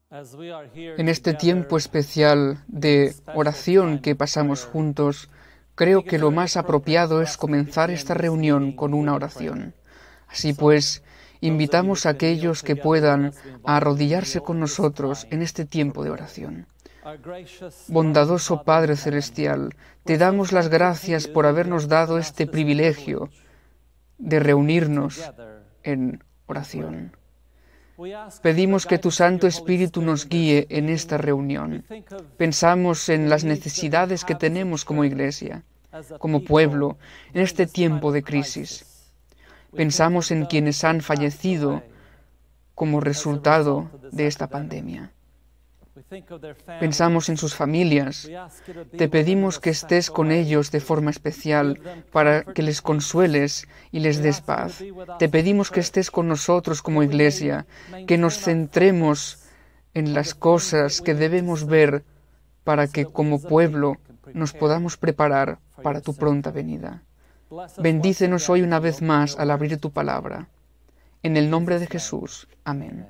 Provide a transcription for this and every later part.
En este tiempo especial de oración que pasamos juntos, creo que lo más apropiado es comenzar esta reunión con una oración. Así pues, invitamos a aquellos que puedan a arrodillarse con nosotros en este tiempo de oración. Bondadoso Padre Celestial, te damos las gracias por habernos dado este privilegio de reunirnos en oración. Pedimos que tu Santo Espíritu nos guíe en esta reunión. Pensamos en las necesidades que tenemos como Iglesia, como pueblo, en este tiempo de crisis. Pensamos en quienes han fallecido como resultado de esta pandemia. Pensamos en sus familias. Te pedimos que estés con ellos de forma especial para que les consueles y les des paz. Te pedimos que estés con nosotros como Iglesia, que nos centremos en las cosas que debemos ver para que como pueblo nos podamos preparar para tu pronta venida. Bendícenos hoy una vez más al abrir tu palabra. En el nombre de Jesús. Amén.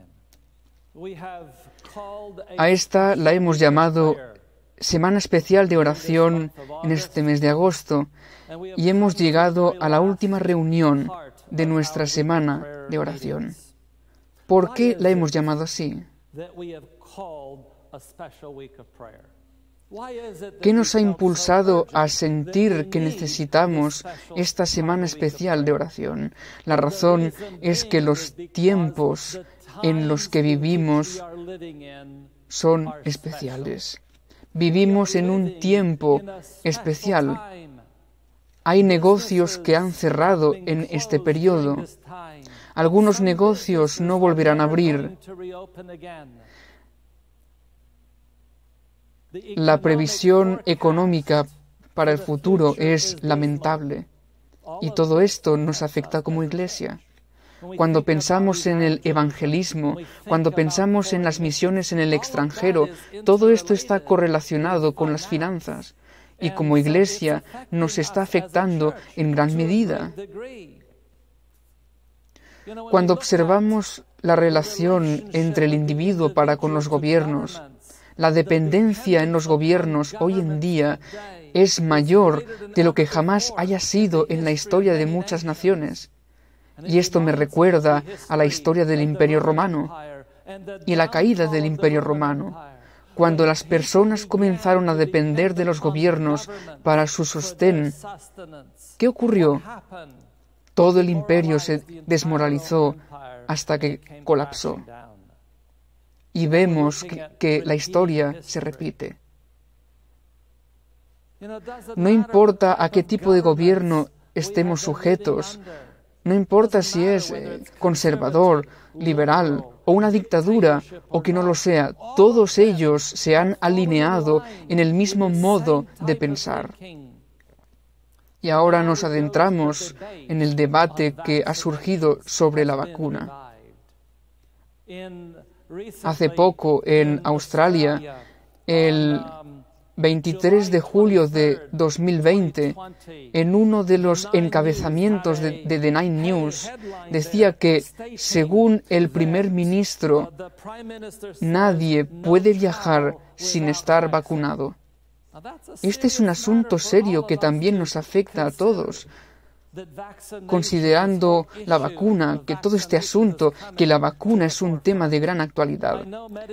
A esta la hemos llamado Semana Especial de Oración en este mes de agosto y hemos llegado a la última reunión de nuestra semana de oración. ¿Por qué la hemos llamado así? ¿Qué nos ha impulsado a sentir que necesitamos esta semana especial de oración? La razón es que los tiempos en los que vivimos son especiales. Vivimos en un tiempo especial. Hay negocios que han cerrado en este periodo. Algunos negocios no volverán a abrir. La previsión económica para el futuro es lamentable y todo esto nos afecta como Iglesia. Cuando pensamos en el evangelismo, cuando pensamos en las misiones en el extranjero, todo esto está correlacionado con las finanzas y como Iglesia nos está afectando en gran medida. Cuando observamos la relación entre el individuo para con los gobiernos, la dependencia en los gobiernos hoy en día es mayor de lo que jamás haya sido en la historia de muchas naciones. Y esto me recuerda a la historia del Imperio Romano y la caída del Imperio Romano, cuando las personas comenzaron a depender de los gobiernos para su sostén. ¿Qué ocurrió? Todo el imperio se desmoralizó hasta que colapsó. Y vemos que la historia se repite. No importa a qué tipo de gobierno estemos sujetos, no importa si es conservador, liberal o una dictadura o que no lo sea, todos ellos se han alineado en el mismo modo de pensar. Y ahora nos adentramos en el debate que ha surgido sobre la vacuna. Hace poco, en Australia, el 23 de julio de 2020, en uno de los encabezamientos de The Nine News, decía que, según el primer ministro, nadie puede viajar sin estar vacunado. Este es un asunto serio que también nos afecta a todos. Considerando la vacuna, que todo este asunto, que la vacuna es un tema de gran actualidad.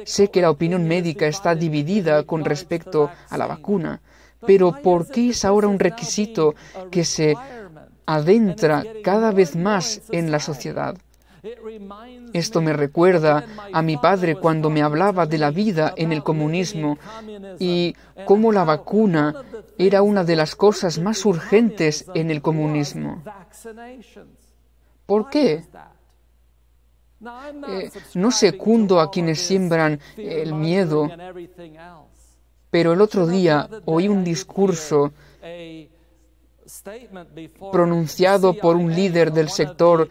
Sé que la opinión médica está dividida con respecto a la vacuna, pero ¿por qué es ahora un requisito que se adentra cada vez más en la sociedad? Esto me recuerda a mi padre cuando me hablaba de la vida en el comunismo y cómo la vacuna era una de las cosas más urgentes en el comunismo. ¿Por qué? No secundo a quienes siembran el miedo, pero el otro día oí un discurso pronunciado por un líder del sector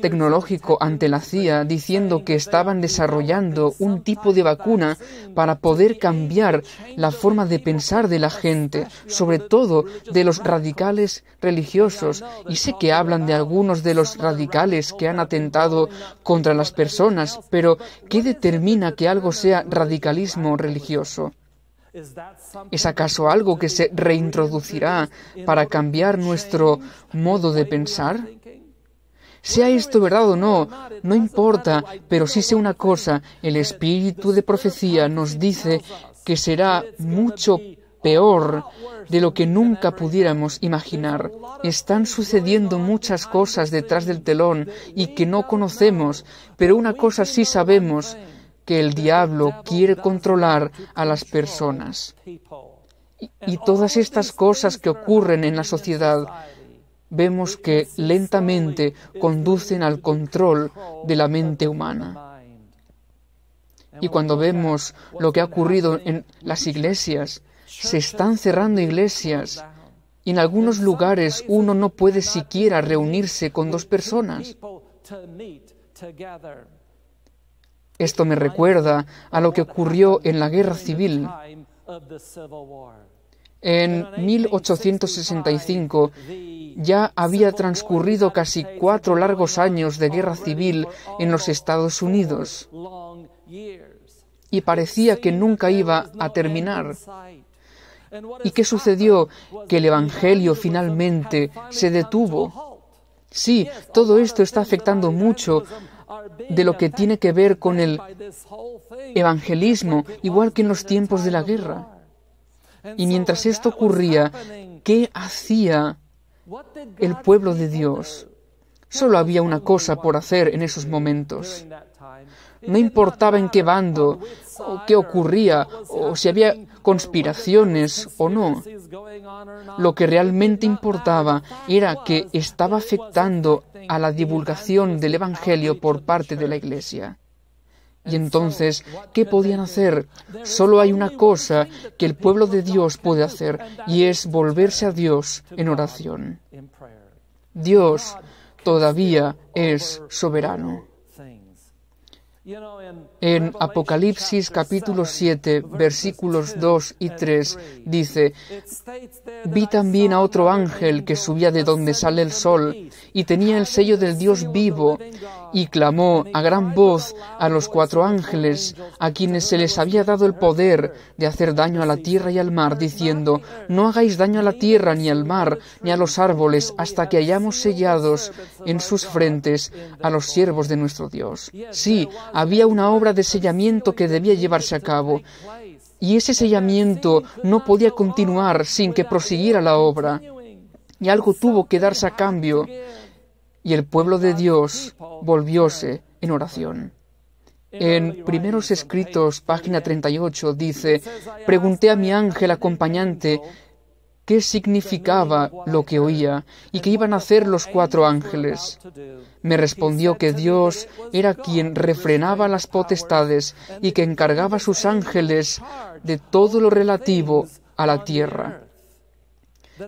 tecnológico ante la CIA, diciendo que estaban desarrollando un tipo de vacuna para poder cambiar la forma de pensar de la gente, sobre todo de los radicales religiosos. Y sé que hablan de algunos de los radicales que han atentado contra las personas, pero ¿qué determina que algo sea radicalismo religioso? ¿Es acaso algo que se reintroducirá para cambiar nuestro modo de pensar? Sea esto verdad o no, no importa, pero sí sé una cosa, el espíritu de profecía nos dice que será mucho peor de lo que nunca pudiéramos imaginar. Están sucediendo muchas cosas detrás del telón y que no conocemos, pero una cosa sí sabemos, que el diablo quiere controlar a las personas. Y todas estas cosas que ocurren en la sociedad, vemos que lentamente conducen al control de la mente humana. Y cuando vemos lo que ha ocurrido en las iglesias, se están cerrando iglesias. Y en algunos lugares uno no puede siquiera reunirse con dos personas. Esto me recuerda a lo que ocurrió en la Guerra Civil. En 1865 ya había transcurrido casi 4 largos años de guerra civil en los Estados Unidos y parecía que nunca iba a terminar. ¿Y qué sucedió? Que el Evangelio finalmente se detuvo. Sí, todo esto está afectando mucho de lo que tiene que ver con el evangelismo, igual que en los tiempos de la guerra. Y mientras esto ocurría, ¿qué hacía el pueblo de Dios? Solo había una cosa por hacer en esos momentos. No importaba en qué bando, o qué ocurría, o si había conspiraciones o no. Lo que realmente importaba era que estaba afectando a la divulgación del Evangelio por parte de la Iglesia. Y entonces, ¿qué podían hacer? Solo hay una cosa que el pueblo de Dios puede hacer, y es volverse a Dios en oración. Dios todavía es soberano. En Apocalipsis capítulo 7, versículos 2 y 3, dice: «Vi también a otro ángel que subía de donde sale el sol, y tenía el sello del Dios vivo, y clamó a gran voz a los 4 ángeles, a quienes se les había dado el poder de hacer daño a la tierra y al mar, diciendo: No hagáis daño a la tierra, ni al mar, ni a los árboles, hasta que hayamos sellados en sus frentes a los siervos de nuestro Dios». Sí, había una obra de sellamiento que debía llevarse a cabo, y ese sellamiento no podía continuar sin que prosiguiera la obra, y algo tuvo que darse a cambio, y el pueblo de Dios volvióse en oración. En Primeros Escritos, página 38, dice: «Pregunté a mi ángel acompañante qué significaba lo que oía y qué iban a hacer los 4 ángeles. Me respondió que Dios era quien refrenaba las potestades y que encargaba a sus ángeles de todo lo relativo a la tierra.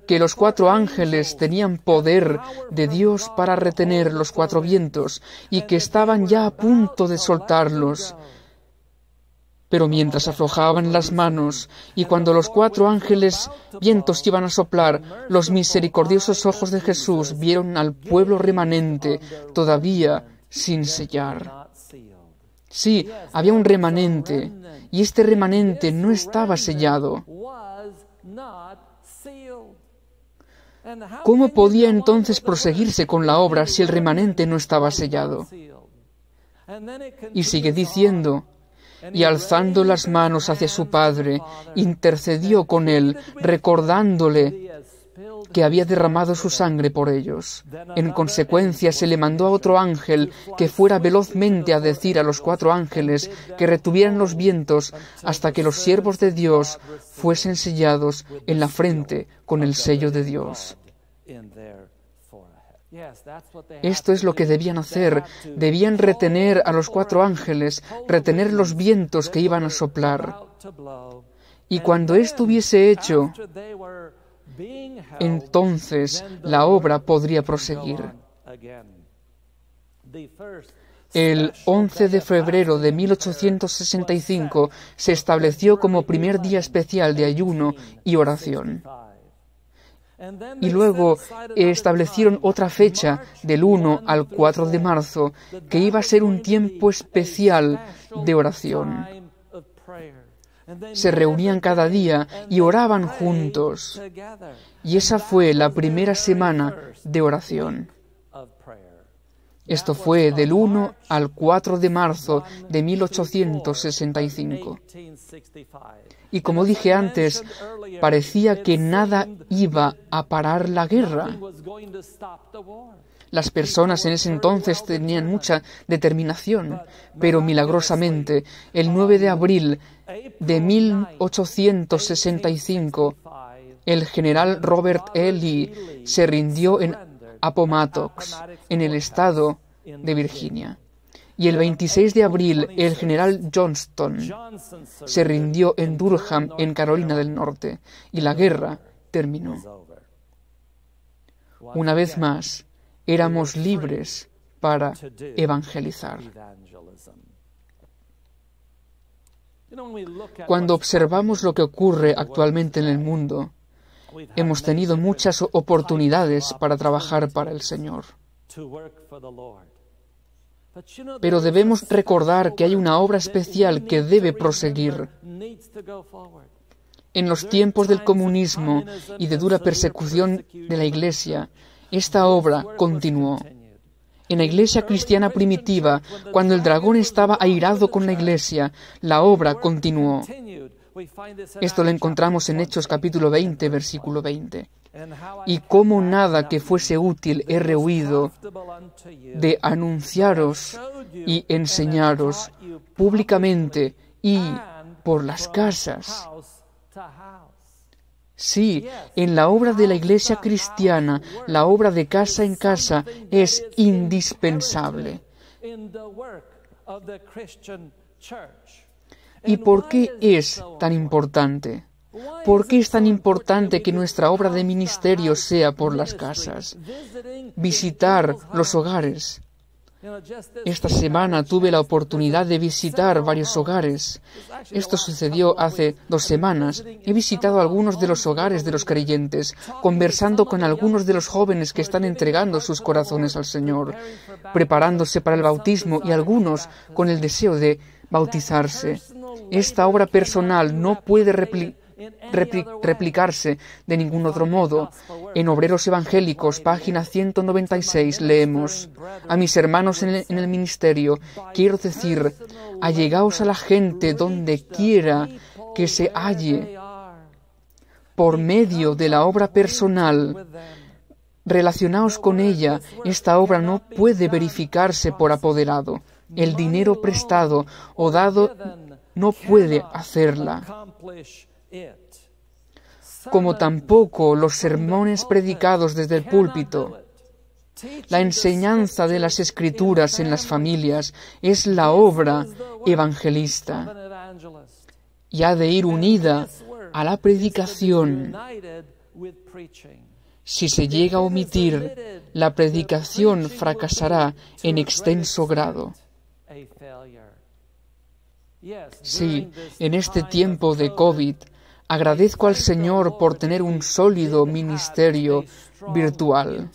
Que los 4 ángeles tenían poder de Dios para retener los 4 vientos y que estaban ya a punto de soltarlos. Pero mientras aflojaban las manos, y cuando los 4 ángeles vientos iban a soplar, los misericordiosos ojos de Jesús vieron al pueblo remanente todavía sin sellar». Sí, había un remanente, y este remanente no estaba sellado. ¿Cómo podía entonces proseguirse con la obra si el remanente no estaba sellado? Y sigue diciendo: «Y alzando las manos hacia su Padre, intercedió con él, recordándole que había derramado su sangre por ellos. En consecuencia, se le mandó a otro ángel que fuera velozmente a decir a los 4 ángeles que retuvieran los vientos hasta que los siervos de Dios fuesen sellados en la frente con el sello de Dios». Esto es lo que debían hacer. Debían retener a los 4 ángeles, retener los vientos que iban a soplar. Y cuando esto hubiese hecho, entonces la obra podría proseguir. El 11 de febrero de 1865 se estableció como primer día especial de ayuno y oración. Y luego establecieron otra fecha, del 1 al 4 de marzo, que iba a ser un tiempo especial de oración. Se reunían cada día y oraban juntos. Y esa fue la primera semana de oración. Esto fue del 1 al 4 de marzo de 1865. Y como dije antes, parecía que nada iba a parar la guerra. Las personas en ese entonces tenían mucha determinación, pero milagrosamente, el 9 de abril de 1865, el general Robert E. Lee se rindió en Appomattox, en el estado de Virginia. Y el 26 de abril, el general Johnston se rindió en Durham, en Carolina del Norte, y la guerra terminó. Una vez más, éramos libres para evangelizar. Cuando observamos lo que ocurre actualmente en el mundo, hemos tenido muchas oportunidades para trabajar para el Señor. Pero debemos recordar que hay una obra especial que debe proseguir. En los tiempos del comunismo y de dura persecución de la Iglesia, esta obra continuó. En la Iglesia cristiana primitiva, cuando el dragón estaba airado con la Iglesia, la obra continuó. Esto lo encontramos en Hechos capítulo 20, versículo 20. Y como nada que fuese útil he rehuido de anunciaros y enseñaros públicamente y por las casas. Sí, en la obra de la Iglesia cristiana, la obra de casa en casa es indispensable. ¿Y por qué es tan importante? ¿Por qué es tan importante que nuestra obra de ministerio sea por las casas? Visitar los hogares. Esta semana tuve la oportunidad de visitar varios hogares. Esto sucedió hace 2 semanas. He visitado algunos de los hogares de los creyentes, conversando con algunos de los jóvenes que están entregando sus corazones al Señor, preparándose para el bautismo y algunos con el deseo de bautizarse. Esta obra personal no puede replicarse de ningún otro modo. En Obreros Evangélicos, página 196, leemos: a mis hermanos en el ministerio, quiero decir, allegaos a la gente donde quiera que se halle. Por medio de la obra personal, relacionaos con ella. Esta obra no puede verificarse por apoderado. El dinero prestado o dado no puede hacerla, como tampoco los sermones predicados desde el púlpito. La enseñanza de las Escrituras en las familias es la obra evangelista y ha de ir unida a la predicación. Si se llega a omitir, la predicación fracasará en extenso grado. Sí, en este tiempo de COVID, agradezco al Señor por tener un sólido ministerio virtual.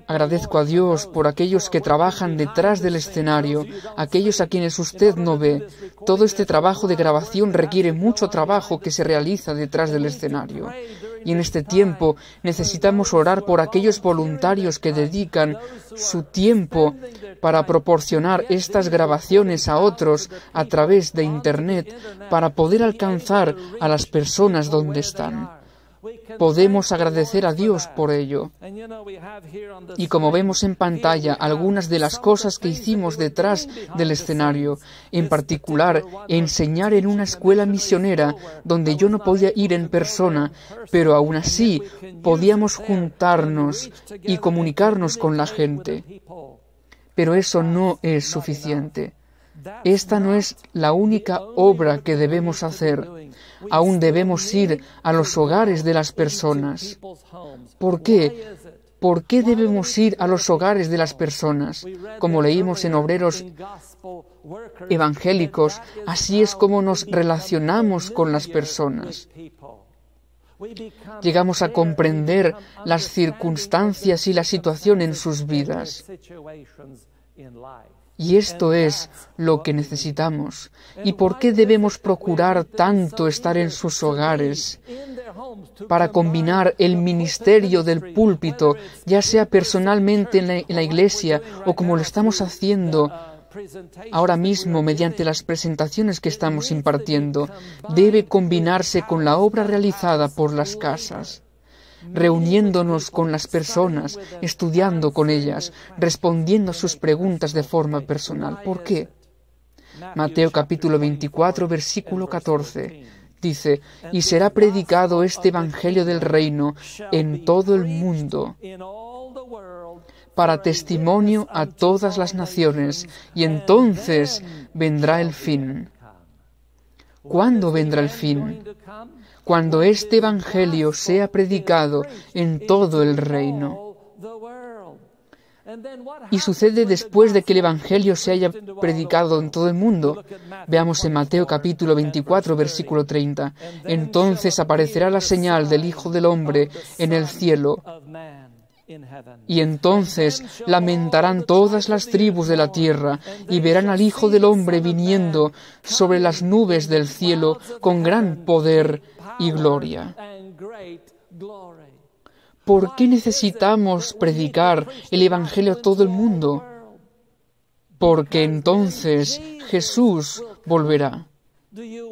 Agradezco a Dios por aquellos que trabajan detrás del escenario, aquellos a quienes usted no ve. Todo este trabajo de grabación requiere mucho trabajo que se realiza detrás del escenario. Y en este tiempo necesitamos orar por aquellos voluntarios que dedican su tiempo para proporcionar estas grabaciones a otros a través de Internet para poder alcanzar a las personas donde están. Podemos agradecer a Dios por ello. Y como vemos en pantalla, algunas de las cosas que hicimos detrás del escenario, en particular, enseñar en una escuela misionera donde yo no podía ir en persona, pero aún así podíamos juntarnos y comunicarnos con la gente. Pero eso no es suficiente. Esta no es la única obra que debemos hacer. Aún debemos ir a los hogares de las personas. ¿Por qué? ¿Por qué debemos ir a los hogares de las personas? Como leímos en Obreros Evangélicos, así es como nos relacionamos con las personas. Llegamos a comprender las circunstancias y la situación en sus vidas. Y esto es lo que necesitamos. ¿Y por qué debemos procurar tanto estar en sus hogares? Para combinar el ministerio del púlpito, ya sea personalmente en la iglesia o como lo estamos haciendo ahora mismo mediante las presentaciones que estamos impartiendo, debe combinarse con la obra realizada por las casas, reuniéndonos con las personas, estudiando con ellas, respondiendo a sus preguntas de forma personal. ¿Por qué? Mateo capítulo 24, versículo 14, dice: y será predicado este evangelio del reino en todo el mundo, para testimonio a todas las naciones, y entonces vendrá el fin. ¿Cuándo vendrá el fin? Cuando este evangelio sea predicado en todo el reino. Y sucede después de que el evangelio se haya predicado en todo el mundo. Veamos en Mateo capítulo 24, versículo 30. Entonces aparecerá la señal del Hijo del Hombre en el cielo. Y entonces lamentarán todas las tribus de la tierra y verán al Hijo del Hombre viniendo sobre las nubes del cielo con gran poder y gloria. ¿Por qué necesitamos predicar el Evangelio a todo el mundo? Porque entonces Jesús volverá.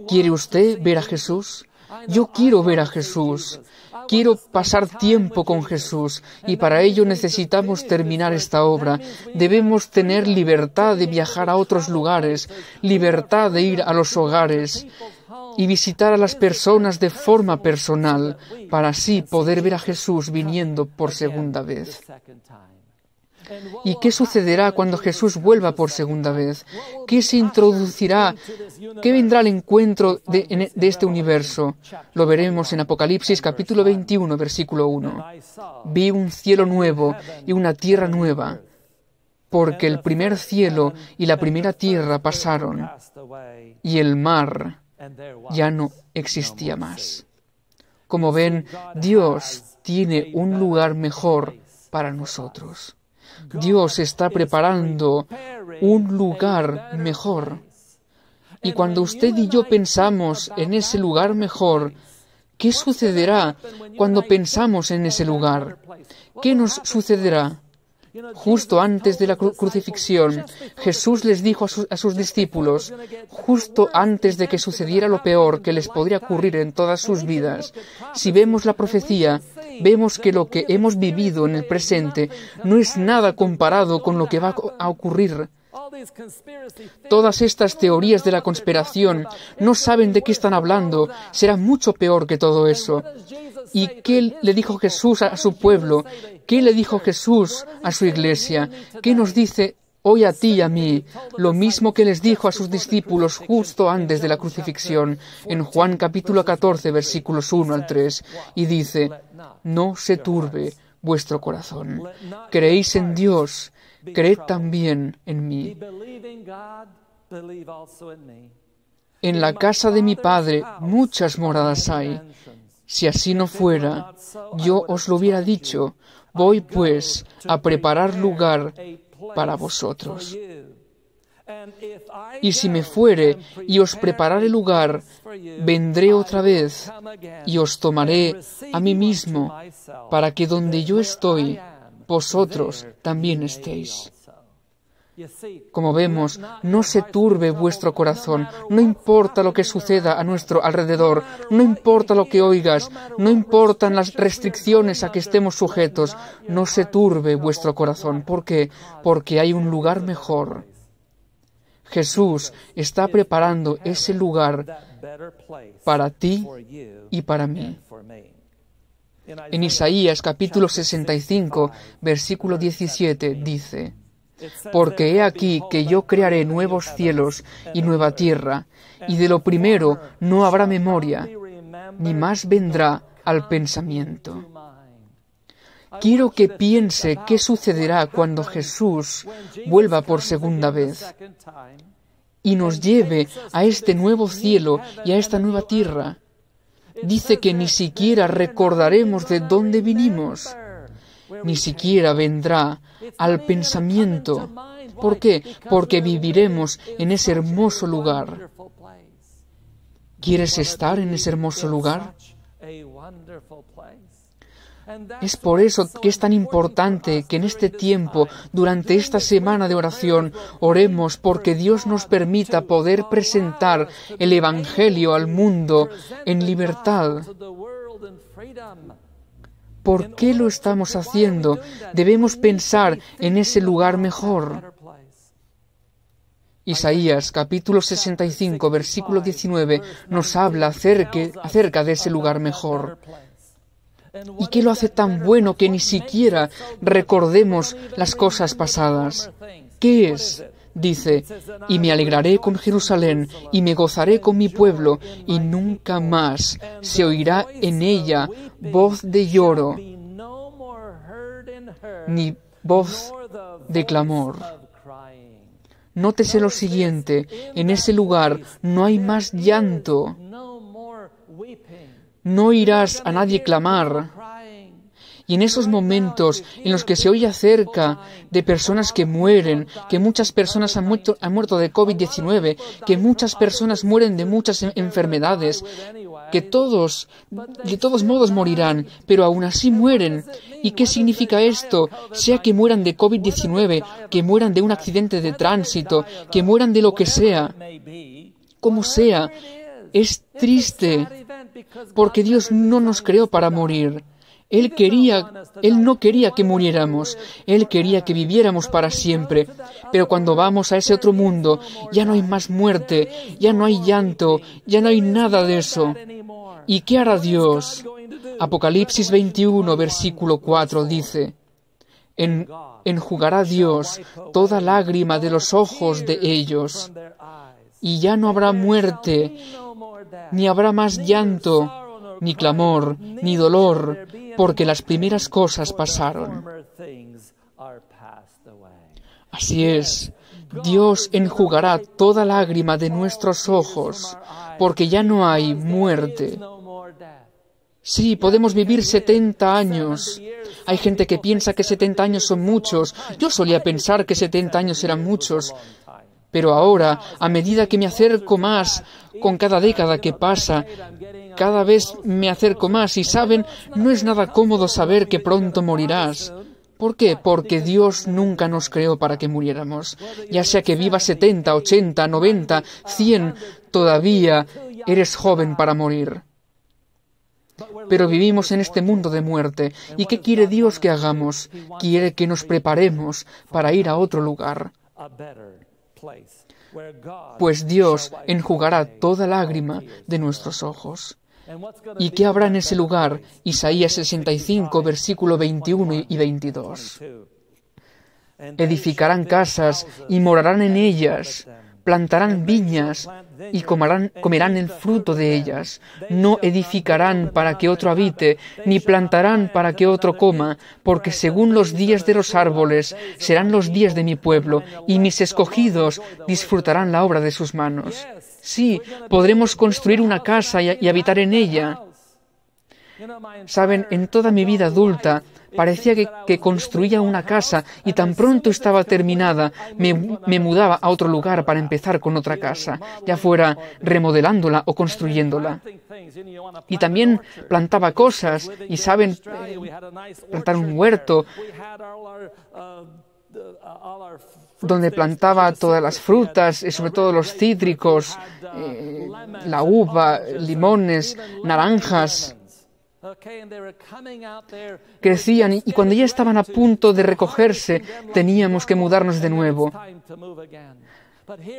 ¿Quiere usted ver a Jesús? Yo quiero ver a Jesús. Quiero pasar tiempo con Jesús y para ello necesitamos terminar esta obra. Debemos tener libertad de viajar a otros lugares, libertad de ir a los hogares y visitar a las personas de forma personal para así poder ver a Jesús viniendo por segunda vez. ¿Y qué sucederá cuando Jesús vuelva por segunda vez? ¿Qué se introducirá? ¿Qué vendrá al encuentro de este universo? Lo veremos en Apocalipsis capítulo 21, versículo 1. Vi un cielo nuevo y una tierra nueva, porque el primer cielo y la primera tierra pasaron, y el mar ya no existía más. Como ven, Dios tiene un lugar mejor para nosotros. Dios está preparando un lugar mejor. Y cuando usted y yo pensamos en ese lugar mejor, ¿qué sucederá cuando pensamos en ese lugar? ¿Qué nos sucederá? Justo antes de la crucifixión, Jesús les dijo a sus discípulos, justo antes de que sucediera lo peor que les podría ocurrir en todas sus vidas, si vemos la profecía, vemos que lo que hemos vivido en el presente no es nada comparado con lo que va a ocurrir. Todas estas teorías de la conspiración no saben de qué están hablando. Será mucho peor que todo eso. ¿Y qué le dijo Jesús a su pueblo? ¿Qué le dijo Jesús a su iglesia? ¿Qué nos dice hoy a ti y a mí? Lo mismo que les dijo a sus discípulos justo antes de la crucifixión, en Juan capítulo 14, versículos 1 al 3, y dice: no se turbe vuestro corazón. Creéis en Dios, creed también en mí. En la casa de mi Padre muchas moradas hay. Si así no fuera, yo os lo hubiera dicho. Voy pues a preparar lugar para vosotros. Y si me fuere y os preparare lugar, vendré otra vez y os tomaré a mí mismo, para que donde yo estoy, vosotros también estéis. Como vemos, no se turbe vuestro corazón, no importa lo que suceda a nuestro alrededor, no importa lo que oigas, no importan las restricciones a que estemos sujetos, no se turbe vuestro corazón. ¿Por qué? Porque hay un lugar mejor. Jesús está preparando ese lugar para ti y para mí. En Isaías capítulo 65, versículo 17 dice: Porque he aquí que yo crearé nuevos cielos y nueva tierra, y de lo primero no habrá memoria, ni más vendrá al pensamiento. Quiero que piense qué sucederá cuando Jesús vuelva por segunda vez y nos lleve a este nuevo cielo y a esta nueva tierra. Dice que ni siquiera recordaremos de dónde vinimos, ni siquiera vendrá al pensamiento. ¿Por qué? Porque viviremos en ese hermoso lugar. ¿Quieres estar en ese hermoso lugar? Es por eso que es tan importante que en este tiempo, durante esta semana de oración, oremos porque Dios nos permita poder presentar el Evangelio al mundo en libertad. ¿Por qué lo estamos haciendo? Debemos pensar en ese lugar mejor. Isaías, capítulo 65, versículo 19, nos habla acerca de ese lugar mejor. ¿Y qué lo hace tan bueno que ni siquiera recordemos las cosas pasadas? ¿Qué es? Dice, y me alegraré con Jerusalén, y me gozaré con mi pueblo, y nunca más se oirá en ella voz de lloro, ni voz de clamor. Nótese lo siguiente, en ese lugar no hay más llanto. No oirás a nadie clamar. Y en esos momentos en los que se oye acerca de personas que mueren, que muchas personas han muerto de COVID-19, que muchas personas mueren de muchas enfermedades, que todos, de todos modos morirán, pero aún así mueren. ¿Y qué significa esto? Sea que mueran de COVID-19, que mueran de un accidente de tránsito, que mueran de lo que sea, como sea, es triste, porque Dios no nos creó para morir. Él no quería que muriéramos, Él quería que viviéramos para siempre. Pero cuando vamos a ese otro mundo, ya no hay más muerte, ya no hay llanto, ya no hay nada de eso. ¿Y qué hará Dios? Apocalipsis 21, versículo 4 dice, enjugará Dios toda lágrima de los ojos de ellos, y ya no habrá muerte, ni habrá más llanto, ni clamor, ni dolor, porque las primeras cosas pasaron. Así es, Dios enjugará toda lágrima de nuestros ojos, porque ya no hay muerte. Sí, podemos vivir 70 años. Hay gente que piensa que 70 años son muchos. Yo solía pensar que 70 años eran muchos. Pero ahora, a medida que me acerco más, con cada década que pasa, cada vez me acerco más y, ¿saben? No es nada cómodo saber que pronto morirás. ¿Por qué? Porque Dios nunca nos creó para que muriéramos. Ya sea que vivas 70, 80, 90, 100, todavía eres joven para morir. Pero vivimos en este mundo de muerte. ¿Y qué quiere Dios que hagamos? Quiere que nos preparemos para ir a otro lugar. Pues Dios enjugará toda lágrima de nuestros ojos. ¿Y qué habrá en ese lugar? Isaías 65, versículo 21 y 22. Edificarán casas y morarán en ellas, plantarán viñas y comerán el fruto de ellas. No edificarán para que otro habite, ni plantarán para que otro coma, porque según los días de los árboles serán los días de mi pueblo, y mis escogidos disfrutarán la obra de sus manos. Sí, podremos construir una casa y habitar en ella. Saben, en toda mi vida adulta parecía que construía una casa y tan pronto estaba terminada me mudaba a otro lugar para empezar con otra casa, ya fuera remodelándola o construyéndola. Y también plantaba cosas y, ¿saben? Plantar un huerto donde plantaba todas las frutas, y sobre todo los cítricos, la uva, limones, naranjas. Crecían y cuando ya estaban a punto de recogerse, teníamos que mudarnos de nuevo.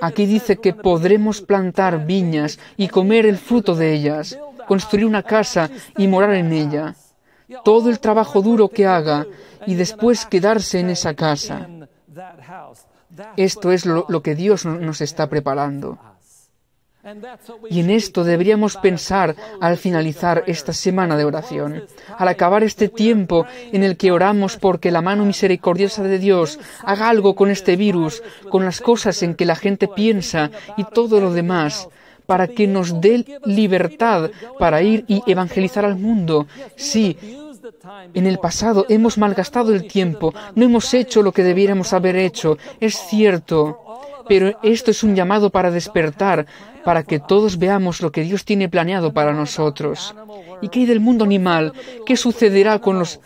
Aquí dice que podremos plantar viñas y comer el fruto de ellas, construir una casa y morar en ella. Todo el trabajo duro que haga y después quedarse en esa casa. Esto es lo que Dios nos está preparando. Y en esto deberíamos pensar al finalizar esta semana de oración, al acabar este tiempo en el que oramos porque la mano misericordiosa de Dios haga algo con este virus, con las cosas en que la gente piensa y todo lo demás, para que nos dé libertad para ir y evangelizar al mundo. Sí, en el pasado hemos malgastado el tiempo, no hemos hecho lo que debiéramos haber hecho, es cierto. Pero esto es un llamado para despertar, para que todos veamos lo que Dios tiene planeado para nosotros. ¿Y qué hay del mundo animal? ¿Qué sucederá con los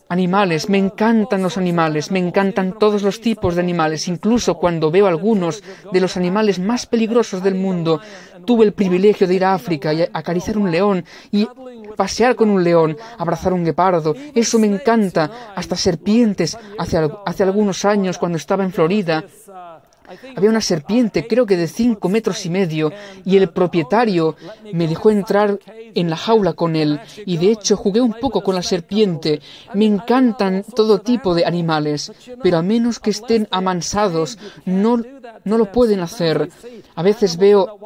animales? Me encantan los animales, me encantan todos los tipos de animales, incluso cuando veo algunos de los animales más peligrosos del mundo. Tuve el privilegio de ir a África y acariciar un león y pasear con un león, abrazar un guepardo. Eso me encanta. Hasta serpientes. Hace algunos años, cuando estaba en Florida, había una serpiente, creo que de 5,5 metros, y el propietario me dejó entrar en la jaula con él, y de hecho jugué un poco con la serpiente. Me encantan todo tipo de animales, pero a menos que estén amansados, no lo pueden hacer. A veces veo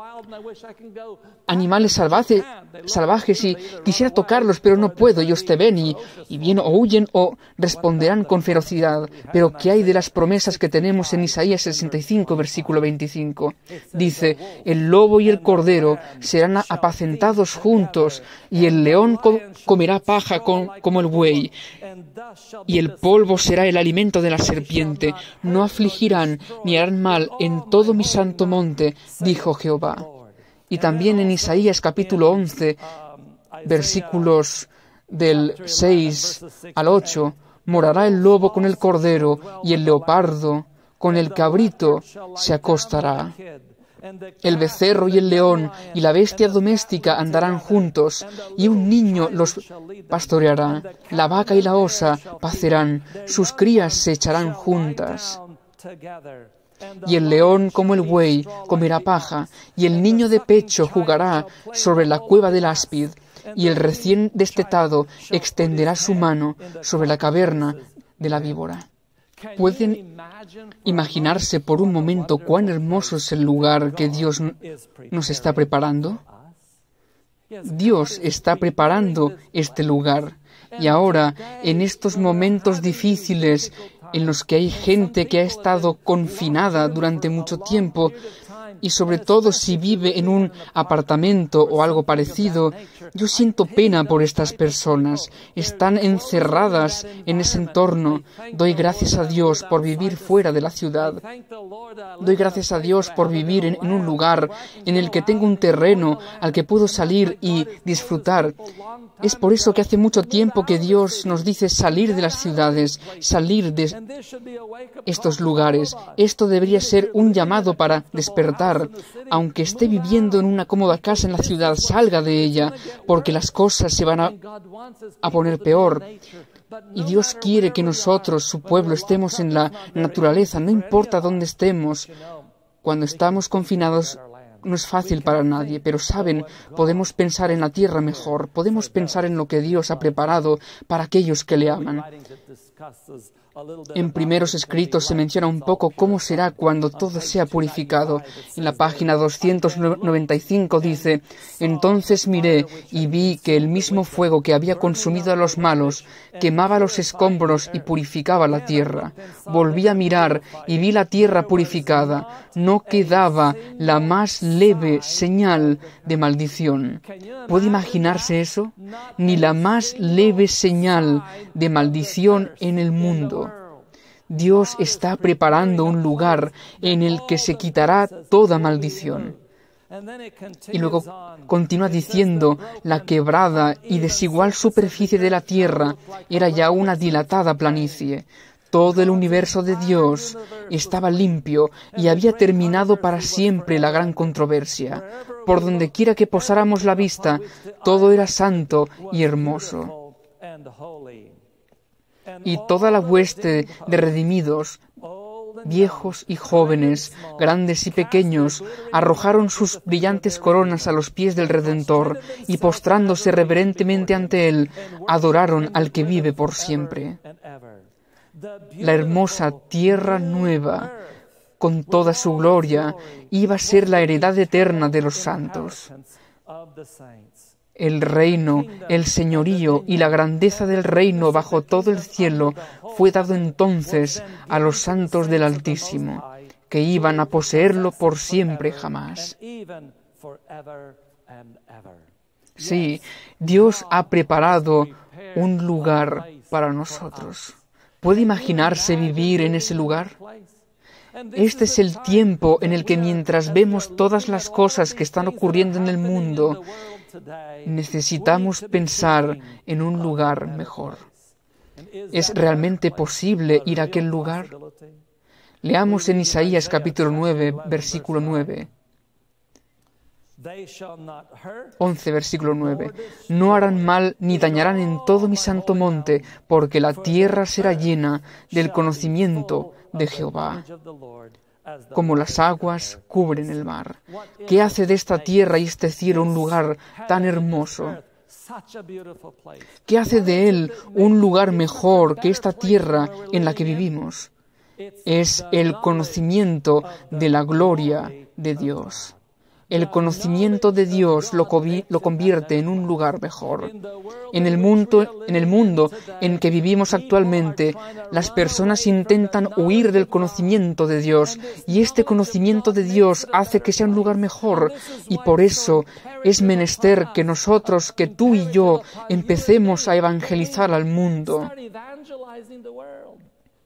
animales salvajes y quisiera tocarlos, pero no puedo. Ellos te ven y bien o huyen o responderán con ferocidad. Pero ¿qué hay de las promesas que tenemos en Isaías 65, versículo 25? Dice, el lobo y el cordero serán apacentados juntos, y el león comerá paja como el buey, y el polvo será el alimento de la serpiente. No afligirán ni harán mal en todo mi santo monte, dijo Jehová. Y también en Isaías capítulo 11, versículos del 6 al 8, morará el lobo con el cordero, y el leopardo con el cabrito se acostará. El becerro y el león y la bestia doméstica andarán juntos, y un niño los pastoreará. La vaca y la osa pacerán, sus crías se echarán juntas. Y el león como el buey comerá paja, y el niño de pecho jugará sobre la cueva del áspid, y el recién destetado extenderá su mano sobre la caverna de la víbora. ¿Pueden imaginarse por un momento cuán hermoso es el lugar que Dios nos está preparando? Dios está preparando este lugar. Y ahora, en estos momentos difíciles en los que hay gente que ha estado confinada durante mucho tiempo, y sobre todo si vive en un apartamento o algo parecido, yo siento pena por estas personas. Están encerradas en ese entorno. Doy gracias a Dios por vivir fuera de la ciudad. Doy gracias a Dios por vivir en un lugar en el que tengo un terreno al que puedo salir y disfrutar. Es por eso que hace mucho tiempo que Dios nos dice salir de las ciudades, salir de estos lugares. Esto debería ser un llamado para despertar. Aunque esté viviendo en una cómoda casa en la ciudad, salga de ella, porque las cosas se van a poner peor. Y Dios quiere que nosotros, su pueblo, estemos en la naturaleza, no importa dónde estemos. Cuando estamos confinados, no es fácil para nadie, pero saben, podemos pensar en la tierra mejor, podemos pensar en lo que Dios ha preparado para aquellos que le aman. En primeros escritos se menciona un poco cómo será cuando todo sea purificado. En la página 295 dice, «Entonces miré y vi que el mismo fuego que había consumido a los malos quemaba los escombros y purificaba la tierra. Volví a mirar y vi la tierra purificada. No quedaba la más leve señal de maldición». ¿Puede imaginarse eso? Ni la más leve señal de maldición en el mundo. Dios está preparando un lugar en el que se quitará toda maldición. Y luego continúa diciendo, la quebrada y desigual superficie de la tierra era ya una dilatada planicie. Todo el universo de Dios estaba limpio y había terminado para siempre la gran controversia. Por donde quiera que posáramos la vista, todo era santo y hermoso. Y toda la hueste de redimidos, viejos y jóvenes, grandes y pequeños, arrojaron sus brillantes coronas a los pies del Redentor y postrándose reverentemente ante Él, adoraron al que vive por siempre. La hermosa tierra nueva, con toda su gloria, iba a ser la heredad eterna de los santos. El reino, el señorío y la grandeza del reino bajo todo el cielo fue dado entonces a los santos del Altísimo, que iban a poseerlo por siempre jamás. Sí, Dios ha preparado un lugar para nosotros. ¿Puede imaginarse vivir en ese lugar? Este es el tiempo en el que mientras vemos todas las cosas que están ocurriendo en el mundo, necesitamos pensar en un lugar mejor. ¿Es realmente posible ir a aquel lugar? Leamos en Isaías capítulo 9, versículo 9. 11, versículo 9. No harán mal ni dañarán en todo mi santo monte, porque la tierra será llena del conocimiento de Jehová, como las aguas cubren el mar. ¿Qué hace de esta tierra y este cielo un lugar tan hermoso? ¿Qué hace de él un lugar mejor que esta tierra en la que vivimos? Es el conocimiento de la gloria de Dios. El conocimiento de Dios lo convierte en un lugar mejor. En el mundo en que vivimos actualmente, las personas intentan huir del conocimiento de Dios, y este conocimiento de Dios hace que sea un lugar mejor, y por eso es menester que nosotros, que tú y yo, empecemos a evangelizar al mundo.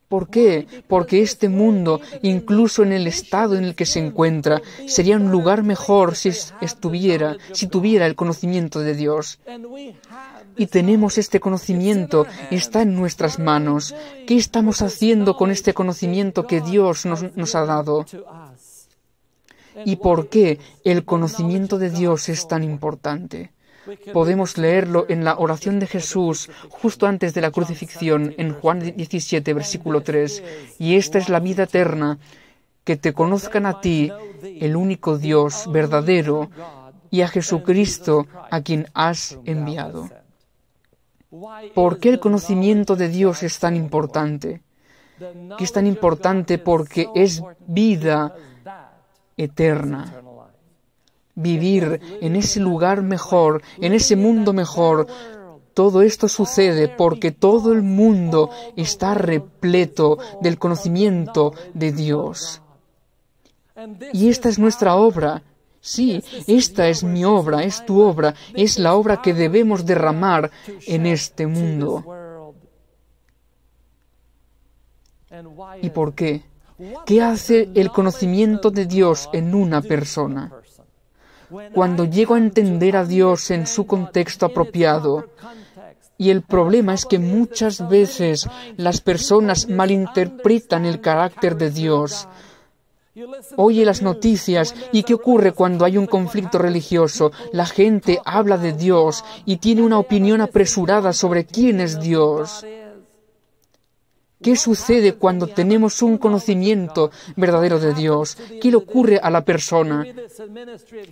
¿Por qué? Porque este mundo, incluso en el estado en el que se encuentra, sería un lugar mejor si tuviera el conocimiento de Dios. Y tenemos este conocimiento, está en nuestras manos. ¿Qué estamos haciendo con este conocimiento que Dios nos ha dado? ¿Y por qué el conocimiento de Dios es tan importante? Podemos leerlo en la oración de Jesús justo antes de la crucifixión en Juan 17, versículo 3. Y esta es la vida eterna, que te conozcan a ti, el único Dios verdadero, y a Jesucristo, a quien has enviado. ¿Por qué el conocimiento de Dios es tan importante? Que es tan importante porque es vida eterna. Vivir en ese lugar mejor, en ese mundo mejor. Todo esto sucede porque todo el mundo está repleto del conocimiento de Dios. Y esta es nuestra obra. Sí, esta es mi obra, es tu obra, es la obra que debemos derramar en este mundo. ¿Y por qué? ¿Qué hace el conocimiento de Dios en una persona? Cuando llego a entender a Dios en su contexto apropiado, y el problema es que muchas veces las personas malinterpretan el carácter de Dios. Oye las noticias, ¿y qué ocurre cuando hay un conflicto religioso? La gente habla de Dios y tiene una opinión apresurada sobre quién es Dios. ¿Qué sucede cuando tenemos un conocimiento verdadero de Dios? ¿Qué le ocurre a la persona?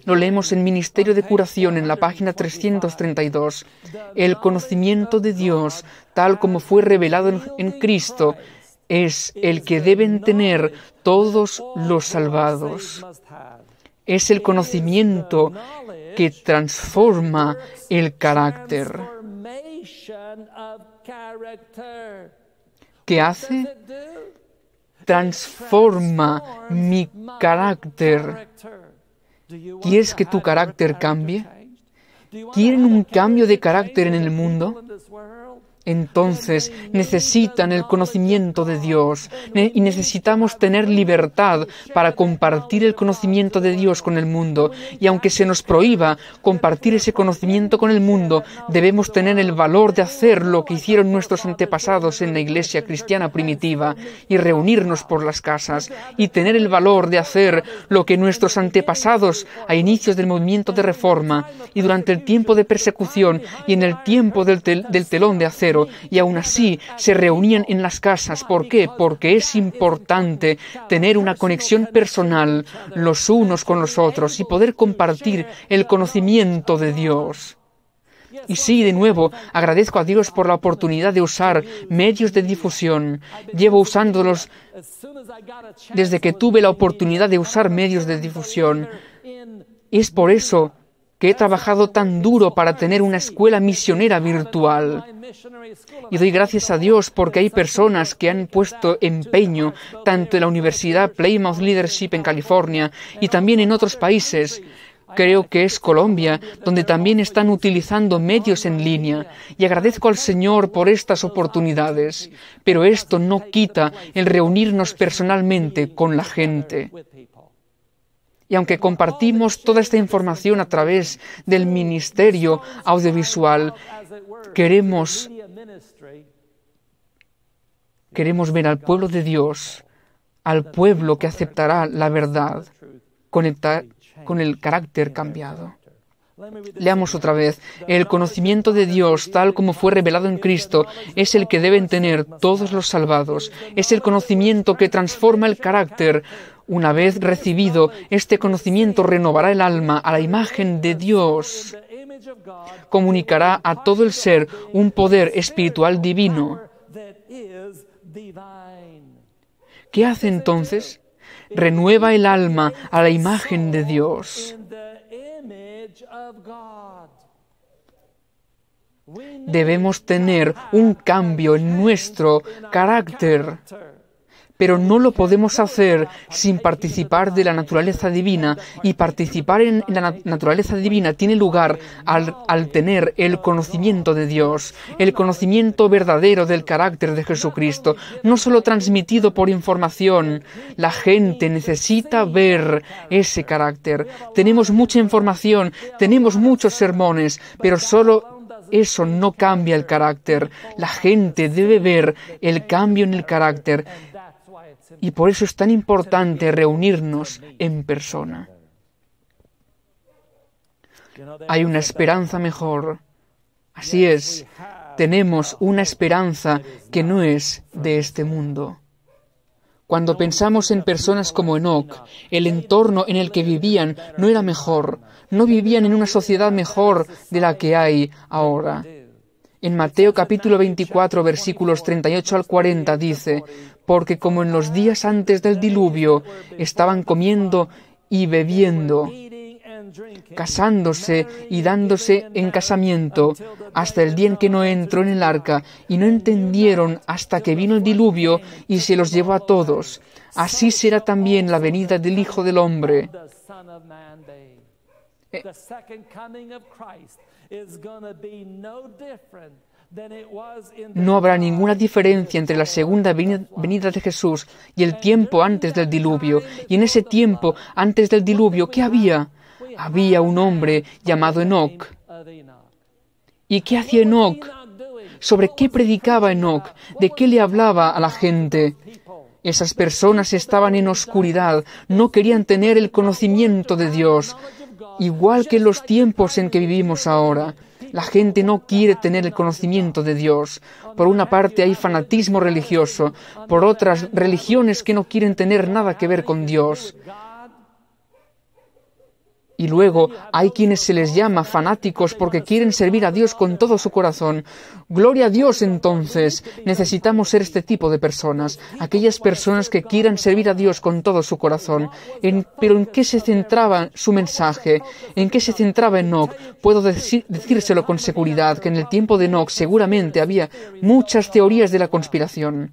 Lo leemos en Ministerio de Curación en la página 332. El conocimiento de Dios, tal como fue revelado en Cristo, es el que deben tener todos los salvados. Es el conocimiento que transforma el carácter. ¿Qué hace? Transforma mi carácter. ¿Quieres que tu carácter cambie? ¿Quieren un cambio de carácter en el mundo? Entonces necesitan el conocimiento de Dios y necesitamos tener libertad para compartir el conocimiento de Dios con el mundo. Y aunque se nos prohíba compartir ese conocimiento con el mundo, debemos tener el valor de hacer lo que hicieron nuestros antepasados en la iglesia cristiana primitiva y reunirnos por las casas, y tener el valor de hacer lo que nuestros antepasados a inicios del movimiento de reforma y durante el tiempo de persecución y en el tiempo del telón de acero, y aún así se reunían en las casas. ¿Por qué? Porque es importante tener una conexión personal los unos con los otros y poder compartir el conocimiento de Dios. Y sí, de nuevo, agradezco a Dios por la oportunidad de usar medios de difusión. Llevo usándolos desde que tuve la oportunidad de usar medios de difusión. Es por eso que he trabajado tan duro para tener una escuela misionera virtual. Y doy gracias a Dios porque hay personas que han puesto empeño tanto en la Universidad Plymouth Leadership en California y también en otros países. Creo que es Colombia, donde también están utilizando medios en línea, y agradezco al Señor por estas oportunidades. Pero esto no quita el reunirnos personalmente con la gente. Y aunque compartimos toda esta información a través del ministerio audiovisual, queremos ver al pueblo de Dios, al pueblo que aceptará la verdad, conectar con el carácter cambiado. Leamos otra vez. El conocimiento de Dios, tal como fue revelado en Cristo, es el que deben tener todos los salvados. Es el conocimiento que transforma el carácter. Una vez recibido, este conocimiento renovará el alma a la imagen de Dios. Comunicará a todo el ser un poder espiritual divino. ¿Qué hace entonces? Renueva el alma a la imagen de Dios. Debemos tener un cambio en nuestro carácter, pero no lo podemos hacer sin participar de la naturaleza divina, y participar en la naturaleza divina tiene lugar al tener el conocimiento de Dios, el conocimiento verdadero del carácter de Jesucristo, no solo transmitido por información. La gente necesita ver ese carácter. Tenemos mucha información, tenemos muchos sermones, pero solo eso no cambia el carácter. La gente debe ver el cambio en el carácter. Y por eso es tan importante reunirnos en persona. Hay una esperanza mejor. Así es, tenemos una esperanza que no es de este mundo. Cuando pensamos en personas como Enoc, el entorno en el que vivían no era mejor. No vivían en una sociedad mejor de la que hay ahora. En Mateo capítulo 24, versículos 38 al 40 dice: porque como en los días antes del diluvio estaban comiendo y bebiendo, casándose y dándose en casamiento, hasta el día en que Noé entró en el arca, y no entendieron hasta que vino el diluvio y se los llevó a todos. Así será también la venida del Hijo del Hombre. No habrá ninguna diferencia entre la segunda venida de Jesús y el tiempo antes del diluvio. Y en ese tiempo antes del diluvio, ¿qué había? Había un hombre llamado Enoc. ¿Y qué hacía Enoc? ¿Sobre qué predicaba Enoc? ¿De qué le hablaba a la gente? Esas personas estaban en oscuridad, no querían tener el conocimiento de Dios, igual que en los tiempos en que vivimos ahora. La gente no quiere tener el conocimiento de Dios. Por una parte hay fanatismo religioso, por otras religiones que no quieren tener nada que ver con Dios. Y luego hay quienes se les llama fanáticos porque quieren servir a Dios con todo su corazón. Gloria a Dios, entonces. Necesitamos ser este tipo de personas, aquellas personas que quieran servir a Dios con todo su corazón. Pero ¿en qué se centraba su mensaje? ¿En qué se centraba Enoc? Puedo decírselo con seguridad, que en el tiempo de Enoc seguramente había muchas teorías de la conspiración.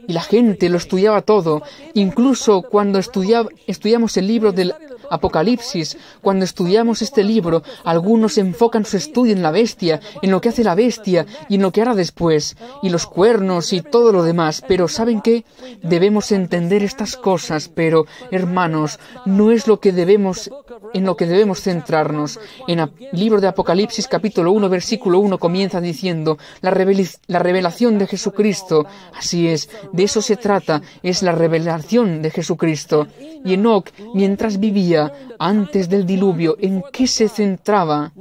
Y la gente lo estudiaba todo. Incluso cuando estudiamos el libro del Apocalipsis, cuando estudiamos este libro, algunos enfocan su estudio en la bestia, en lo que hace la bestia y en lo que hará después, y los cuernos y todo lo demás. Pero ¿saben qué? Debemos entender estas cosas, pero, hermanos, no es en lo que debemos centrarnos. En el libro de Apocalipsis, capítulo 1, versículo 1, comienza diciendo: la revelación de Jesucristo. Así es, de eso se trata, es la revelación de Jesucristo. Y Enoc, mientras vivía antes del diluvio, ¿en qué se centraba?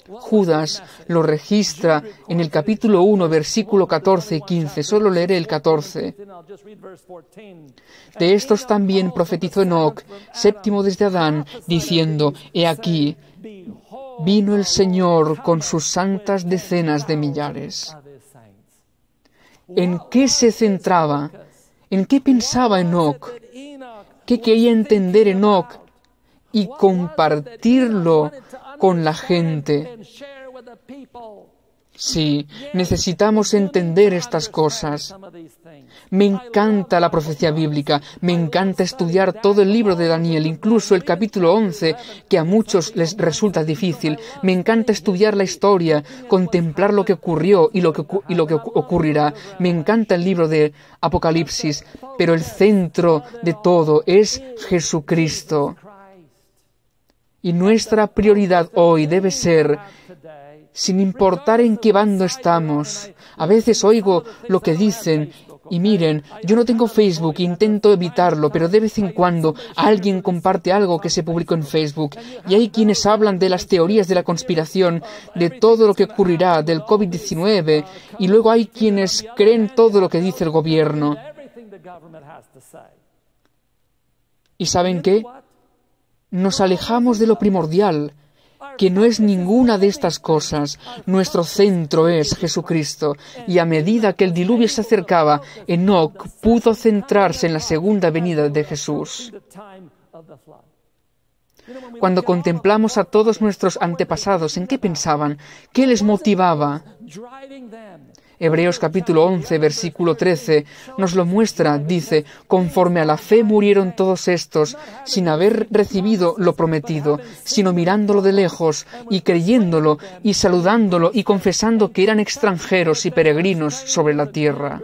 Judas lo registra en el capítulo 1, versículo 14 y 15. Solo leeré el 14. De estos también profetizó Enoc, séptimo desde Adán, diciendo: He aquí, vino el Señor con sus santas decenas de millares. ¿En qué se centraba? ¿En qué pensaba Enoc? ¿Qué quería entender Enoc y compartirlo con la gente? Sí, necesitamos entender estas cosas. Me encanta la profecía bíblica, me encanta estudiar todo el libro de Daniel, incluso el capítulo 11, que a muchos les resulta difícil. Me encanta estudiar la historia, contemplar lo que ocurrió y lo que ocurrirá. Me encanta el libro de Apocalipsis, pero el centro de todo es Jesucristo. Y nuestra prioridad hoy debe ser, sin importar en qué bando estamos. A veces oigo lo que dicen y miren, yo no tengo Facebook, intento evitarlo, pero de vez en cuando alguien comparte algo que se publicó en Facebook y hay quienes hablan de las teorías de la conspiración, de todo lo que ocurrirá, del COVID-19, y luego hay quienes creen todo lo que dice el gobierno. ¿Y saben qué? Nos alejamos de lo primordial, que no es ninguna de estas cosas. Nuestro centro es Jesucristo, y a medida que el diluvio se acercaba, Enoc pudo centrarse en la segunda venida de Jesús. Cuando contemplamos a todos nuestros antepasados, ¿en qué pensaban? ¿Qué les motivaba? Hebreos capítulo 11, versículo 13, nos lo muestra, dice, conforme a la fe murieron todos estos, sin haber recibido lo prometido, sino mirándolo de lejos, y creyéndolo, y saludándolo, y confesando que eran extranjeros y peregrinos sobre la tierra.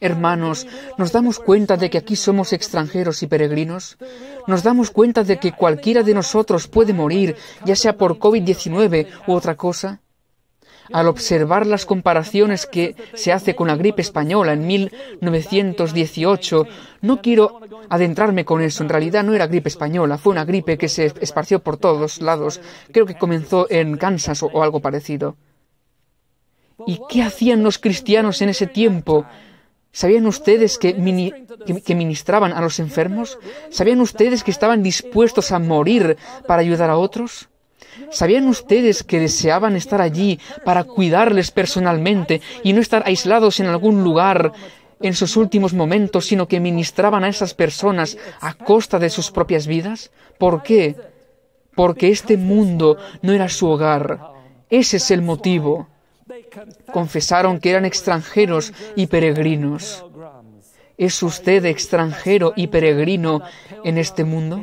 Hermanos, ¿nos damos cuenta de que aquí somos extranjeros y peregrinos? ¿Nos damos cuenta de que cualquiera de nosotros puede morir, ya sea por COVID-19 u otra cosa? Al observar las comparaciones que se hace con la gripe española en 1918, no quiero adentrarme con eso. En realidad no era gripe española, fue una gripe que se esparció por todos lados. Creo que comenzó en Kansas o algo parecido. ¿Y qué hacían los cristianos en ese tiempo? ¿Sabían ustedes que ministraban a los enfermos? ¿Sabían ustedes que estaban dispuestos a morir para ayudar a otros? ¿Sabían ustedes que deseaban estar allí para cuidarles personalmente y no estar aislados en algún lugar en sus últimos momentos, sino que ministraban a esas personas a costa de sus propias vidas? ¿Por qué? Porque este mundo no era su hogar. Ese es el motivo. Confesaron que eran extranjeros y peregrinos. ¿Es usted extranjero y peregrino en este mundo?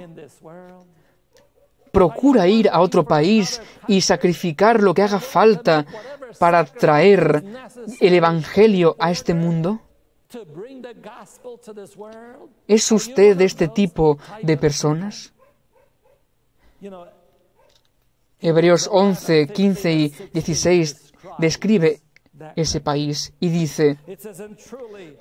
¿Procura ir a otro país y sacrificar lo que haga falta para traer el Evangelio a este mundo? ¿Es usted de este tipo de personas? Hebreos 11, 15 y 16 describe ese país y dice,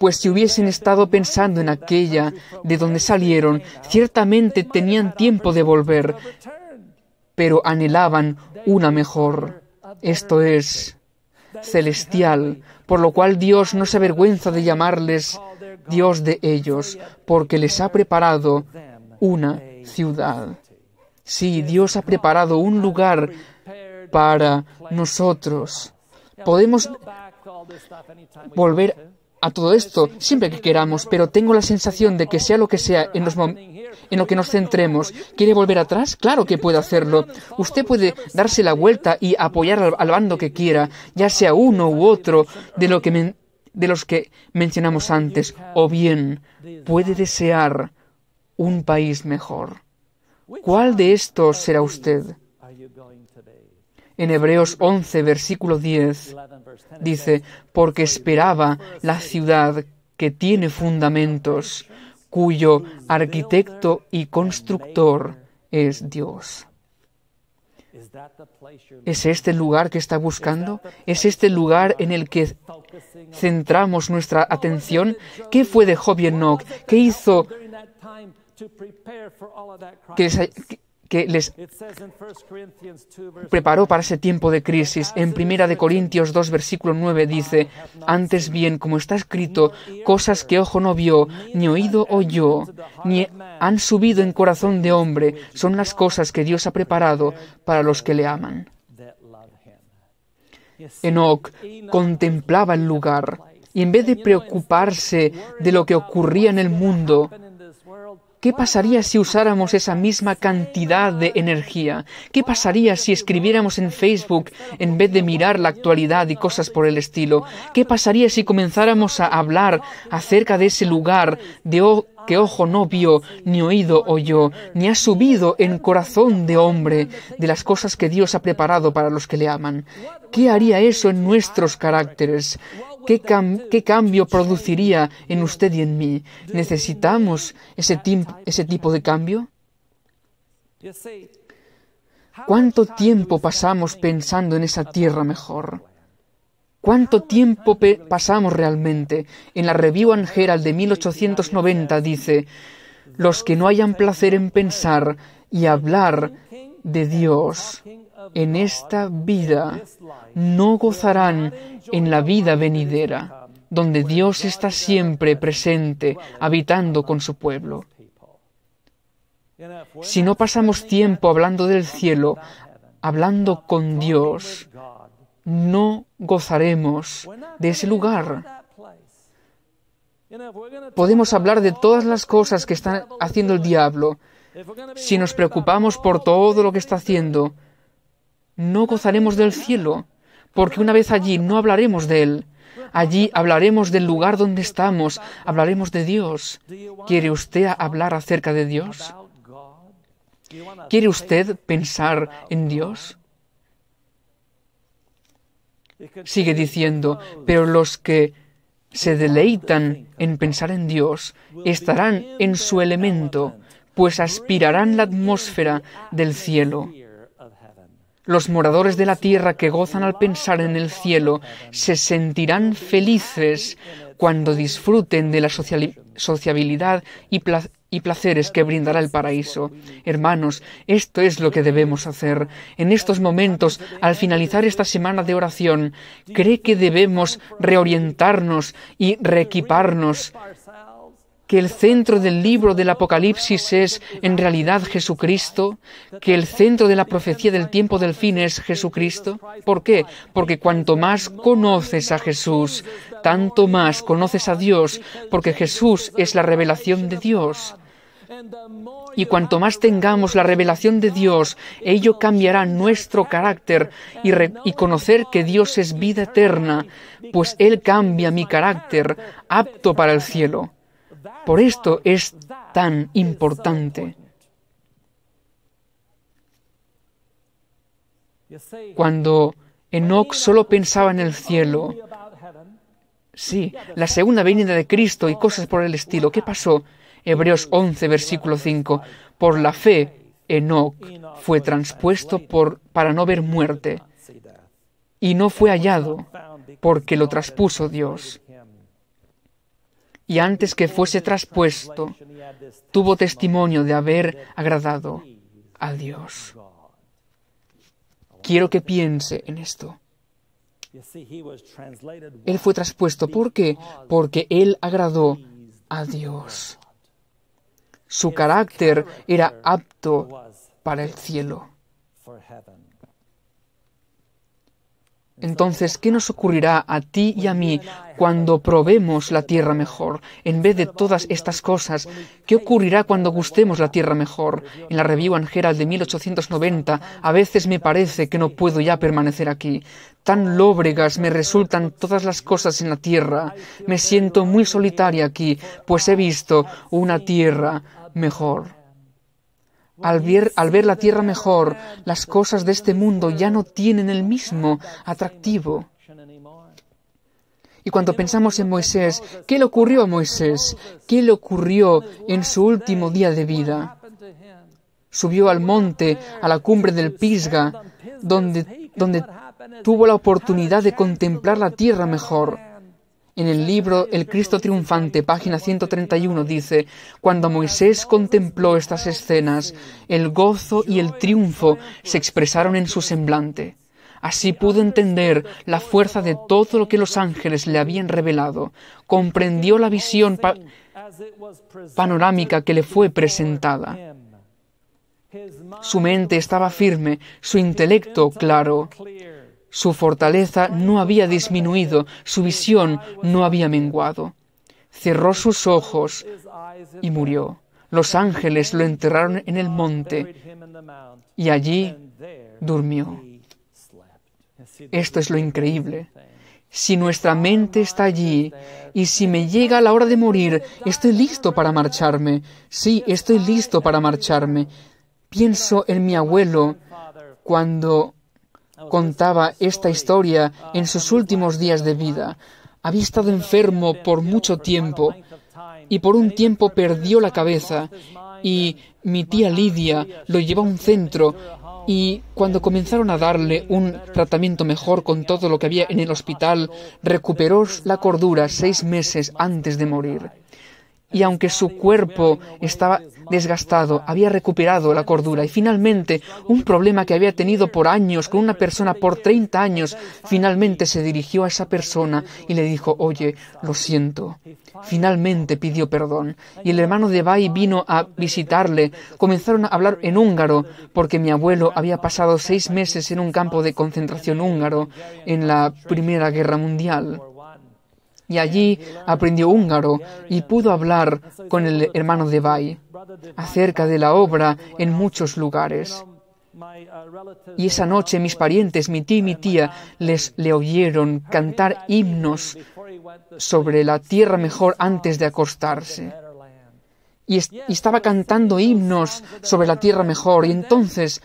pues si hubiesen estado pensando en aquella de donde salieron, ciertamente tenían tiempo de volver, pero anhelaban una mejor, esto es, celestial, por lo cual Dios no se avergüenza de llamarles Dios de ellos, porque les ha preparado una ciudad. Sí, Dios ha preparado un lugar para nosotros. Podemos volver a todo esto siempre que queramos, pero tengo la sensación de que sea lo que sea en lo que nos centremos, ¿quiere volver atrás? Claro que puede hacerlo. Usted puede darse la vuelta y apoyar al bando que quiera, ya sea uno u otro de los que mencionamos antes, o bien puede desear un país mejor. ¿Cuál de estos será usted? En Hebreos 11, versículo 10, dice, porque esperaba la ciudad que tiene fundamentos, cuyo arquitecto y constructor es Dios. ¿Es este el lugar que está buscando? ¿Es este el lugar en el que centramos nuestra atención? ¿Qué fue de Job y Enoc? ¿Qué hizo que les preparó para ese tiempo de crisis. En 1 Corintios 2, versículo 9 dice: antes bien, como está escrito, cosas que ojo no vio, ni oído oyó, ni han subido en corazón de hombre, son las cosas que Dios ha preparado para los que le aman. Enoc contemplaba el lugar y en vez de preocuparse de lo que ocurría en el mundo, ¿qué pasaría si usáramos esa misma cantidad de energía? ¿Qué pasaría si escribiéramos en Facebook en vez de mirar la actualidad y cosas por el estilo? ¿Qué pasaría si comenzáramos a hablar acerca de ese lugar que ojo no vio, ni oído oyó, ni ha subido en corazón de hombre, de las cosas que Dios ha preparado para los que le aman? ¿Qué haría eso en nuestros caracteres? ¿Qué cambio produciría en usted y en mí? ¿Necesitamos ese tipo de cambio? ¿Cuánto tiempo pasamos pensando en esa tierra mejor? ¿Cuánto tiempo pasamos realmente? En la Review and Herald de 1890 dice: los que no hayan placer en pensar y hablar de Dios en esta vida no gozarán en la vida venidera, donde Dios está siempre presente, habitando con su pueblo. Si no pasamos tiempo hablando del cielo, hablando con Dios, no gozaremos de ese lugar. Podemos hablar de todas las cosas que está haciendo el diablo. Si nos preocupamos por todo lo que está haciendo, no gozaremos del cielo, porque una vez allí no hablaremos de él. Allí hablaremos del lugar donde estamos, hablaremos de Dios. ¿Quiere usted hablar acerca de Dios? ¿Quiere usted pensar en Dios? Sigue diciendo: pero los que se deleitan en pensar en Dios estarán en su elemento, pues aspirarán la atmósfera del cielo. Los moradores de la tierra que gozan al pensar en el cielo se sentirán felices cuando disfruten de la sociabilidad y placeres que brindará el paraíso. Hermanos, esto es lo que debemos hacer. En estos momentos, al finalizar esta semana de oración, ¿cree que debemos reorientarnos y reequiparnos? ¿Que el centro del libro del Apocalipsis es en realidad Jesucristo? ¿Que el centro de la profecía del tiempo del fin es Jesucristo? ¿Por qué? Porque cuanto más conoces a Jesús, tanto más conoces a Dios, porque Jesús es la revelación de Dios. Y cuanto más tengamos la revelación de Dios, ello cambiará nuestro carácter y conocer que Dios es vida eterna, pues Él cambia mi carácter, apto para el cielo. Por esto es tan importante. Cuando Enoc solo pensaba en el cielo, sí, la segunda venida de Cristo y cosas por el estilo, ¿qué pasó? Hebreos 11, versículo 5. Por la fe, Enoc fue transpuesto para no ver muerte, y no fue hallado, porque lo traspuso Dios. Y antes que fuese traspuesto, tuvo testimonio de haber agradado a Dios. Quiero que piense en esto. Él fue traspuesto. ¿Por qué? Porque él agradó a Dios. Su carácter era apto para el cielo. Entonces, ¿qué nos ocurrirá a ti y a mí cuando probemos la tierra mejor? En vez de todas estas cosas, ¿qué ocurrirá cuando gustemos la tierra mejor? En la Review and Herald de 1890, a veces me parece que no puedo ya permanecer aquí. Tan lóbregas me resultan todas las cosas en la tierra. Me siento muy solitaria aquí, pues he visto una tierra mejor. Al ver la tierra mejor, las cosas de este mundo ya no tienen el mismo atractivo. Y cuando pensamos en Moisés, ¿qué le ocurrió a Moisés? ¿Qué le ocurrió en su último día de vida? Subió al monte, a la cumbre del Pisga, donde tuvo la oportunidad de contemplar la tierra mejor. En el libro El Cristo Triunfante, página 131, dice: cuando Moisés contempló estas escenas, el gozo y el triunfo se expresaron en su semblante. Así pudo entender la fuerza de todo lo que los ángeles le habían revelado. Comprendió la visión panorámica que le fue presentada. Su mente estaba firme, su intelecto claro. Su fortaleza no había disminuido, su visión no había menguado. Cerró sus ojos y murió. Los ángeles lo enterraron en el monte y allí durmió. Esto es lo increíble. Si nuestra mente está allí y si me llega la hora de morir, estoy listo para marcharme. Sí, estoy listo para marcharme. Pienso en mi abuelo cuando contaba esta historia en sus últimos días de vida. Había estado enfermo por mucho tiempo y por un tiempo perdió la cabeza y mi tía Lidia lo llevó a un centro y cuando comenzaron a darle un tratamiento mejor con todo lo que había en el hospital, recuperó la cordura 6 meses antes de morir. Y aunque su cuerpo estaba desgastado, había recuperado la cordura. Y finalmente, un problema que había tenido por años con una persona por 30 años, finalmente se dirigió a esa persona y le dijo: oye, lo siento. Finalmente pidió perdón. Y el hermano de Bai vino a visitarle. Comenzaron a hablar en húngaro, porque mi abuelo había pasado 6 meses en un campo de concentración húngaro en la Primera Guerra Mundial. Y allí aprendió húngaro y pudo hablar con el hermano de Bai acerca de la obra en muchos lugares. Y esa noche mis parientes, mi tío y mi tía, le oyeron cantar himnos sobre la tierra mejor antes de acostarse. Y estaba cantando himnos sobre la tierra mejor y entonces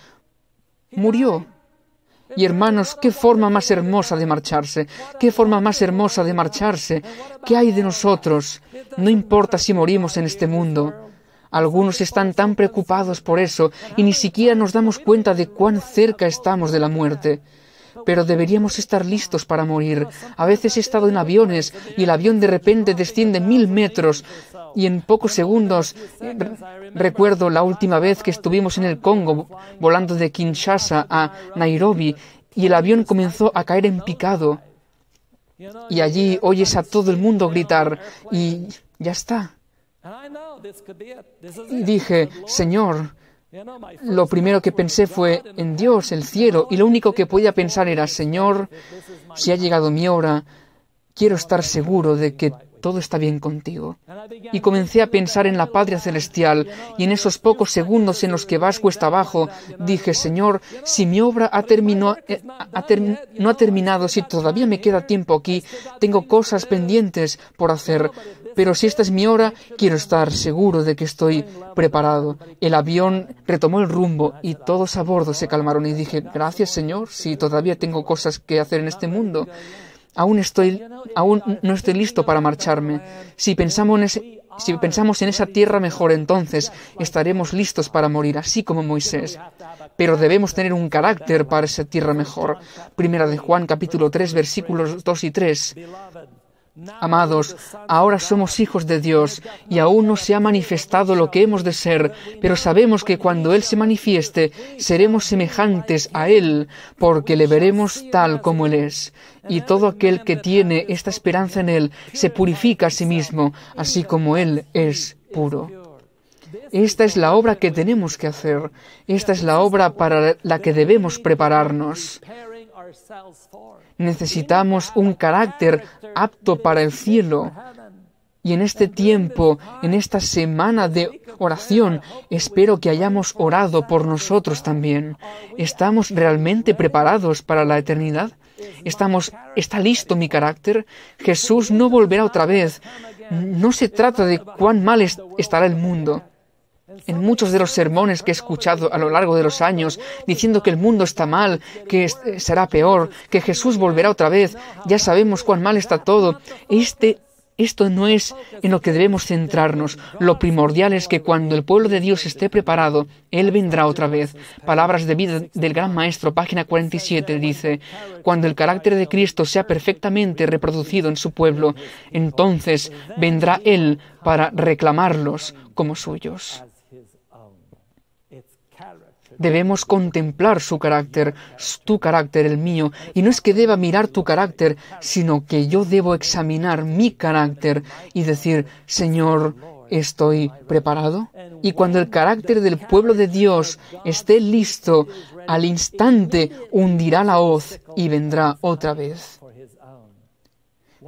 murió. Y hermanos, qué forma más hermosa de marcharse, qué forma más hermosa de marcharse. ¿Qué hay de nosotros? No importa si morimos en este mundo. Algunos están tan preocupados por eso y ni siquiera nos damos cuenta de cuán cerca estamos de la muerte. Pero deberíamos estar listos para morir. A veces he estado en aviones y el avión de repente desciende 1000 metros y en pocos segundos. Recuerdo la última vez que estuvimos en el Congo volando de Kinshasa a Nairobi y el avión comenzó a caer en picado. Y allí oyes a todo el mundo gritar y ya está. Y dije: Señor, lo primero que pensé fue en Dios, el cielo, y lo único que podía pensar era: Señor, si ha llegado mi hora, quiero estar seguro de que todo está bien contigo. Y comencé a pensar en la Patria Celestial, y en esos pocos segundos en los que vas cuesta abajo, dije: Señor, si mi obra no ha terminado, si todavía me queda tiempo aquí, tengo cosas pendientes por hacer, pero si esta es mi hora, quiero estar seguro de que estoy preparado. El avión retomó el rumbo y todos a bordo se calmaron y dije: gracias, Señor, si todavía tengo cosas que hacer en este mundo. Aún no estoy listo para marcharme. Si pensamos en esa tierra mejor, entonces estaremos listos para morir, así como Moisés. Pero debemos tener un carácter para esa tierra mejor. Primera de Juan, capítulo 3, versículos 2 y 3. Amados, ahora somos hijos de Dios y aún no se ha manifestado lo que hemos de ser, pero sabemos que cuando Él se manifieste, seremos semejantes a Él, porque le veremos tal como Él es. Y todo aquel que tiene esta esperanza en Él se purifica a sí mismo, así como Él es puro. Esta es la obra que tenemos que hacer. Esta es la obra para la que debemos prepararnos. Necesitamos un carácter apto para el cielo. Y en este tiempo, en esta semana de oración, espero que hayamos orado por nosotros también. ¿Estamos realmente preparados para la eternidad? ¿Está listo mi carácter? Jesús no volverá otra vez. No se trata de cuán mal estará el mundo. En muchos de los sermones que he escuchado a lo largo de los años, diciendo que el mundo está mal, que será peor, que Jesús volverá otra vez, ya sabemos cuán mal está todo. Este esto no es en lo que debemos centrarnos. Lo primordial es que cuando el pueblo de Dios esté preparado, Él vendrá otra vez. Palabras de vida del Gran Maestro, página 47, dice: cuando el carácter de Cristo sea perfectamente reproducido en su pueblo, entonces vendrá Él para reclamarlos como suyos. Debemos contemplar su carácter, tu carácter, el mío, y no es que deba mirar tu carácter, sino que yo debo examinar mi carácter y decir: Señor, ¿estoy preparado? Y cuando el carácter del pueblo de Dios esté listo, al instante hundirá la hoz y vendrá otra vez.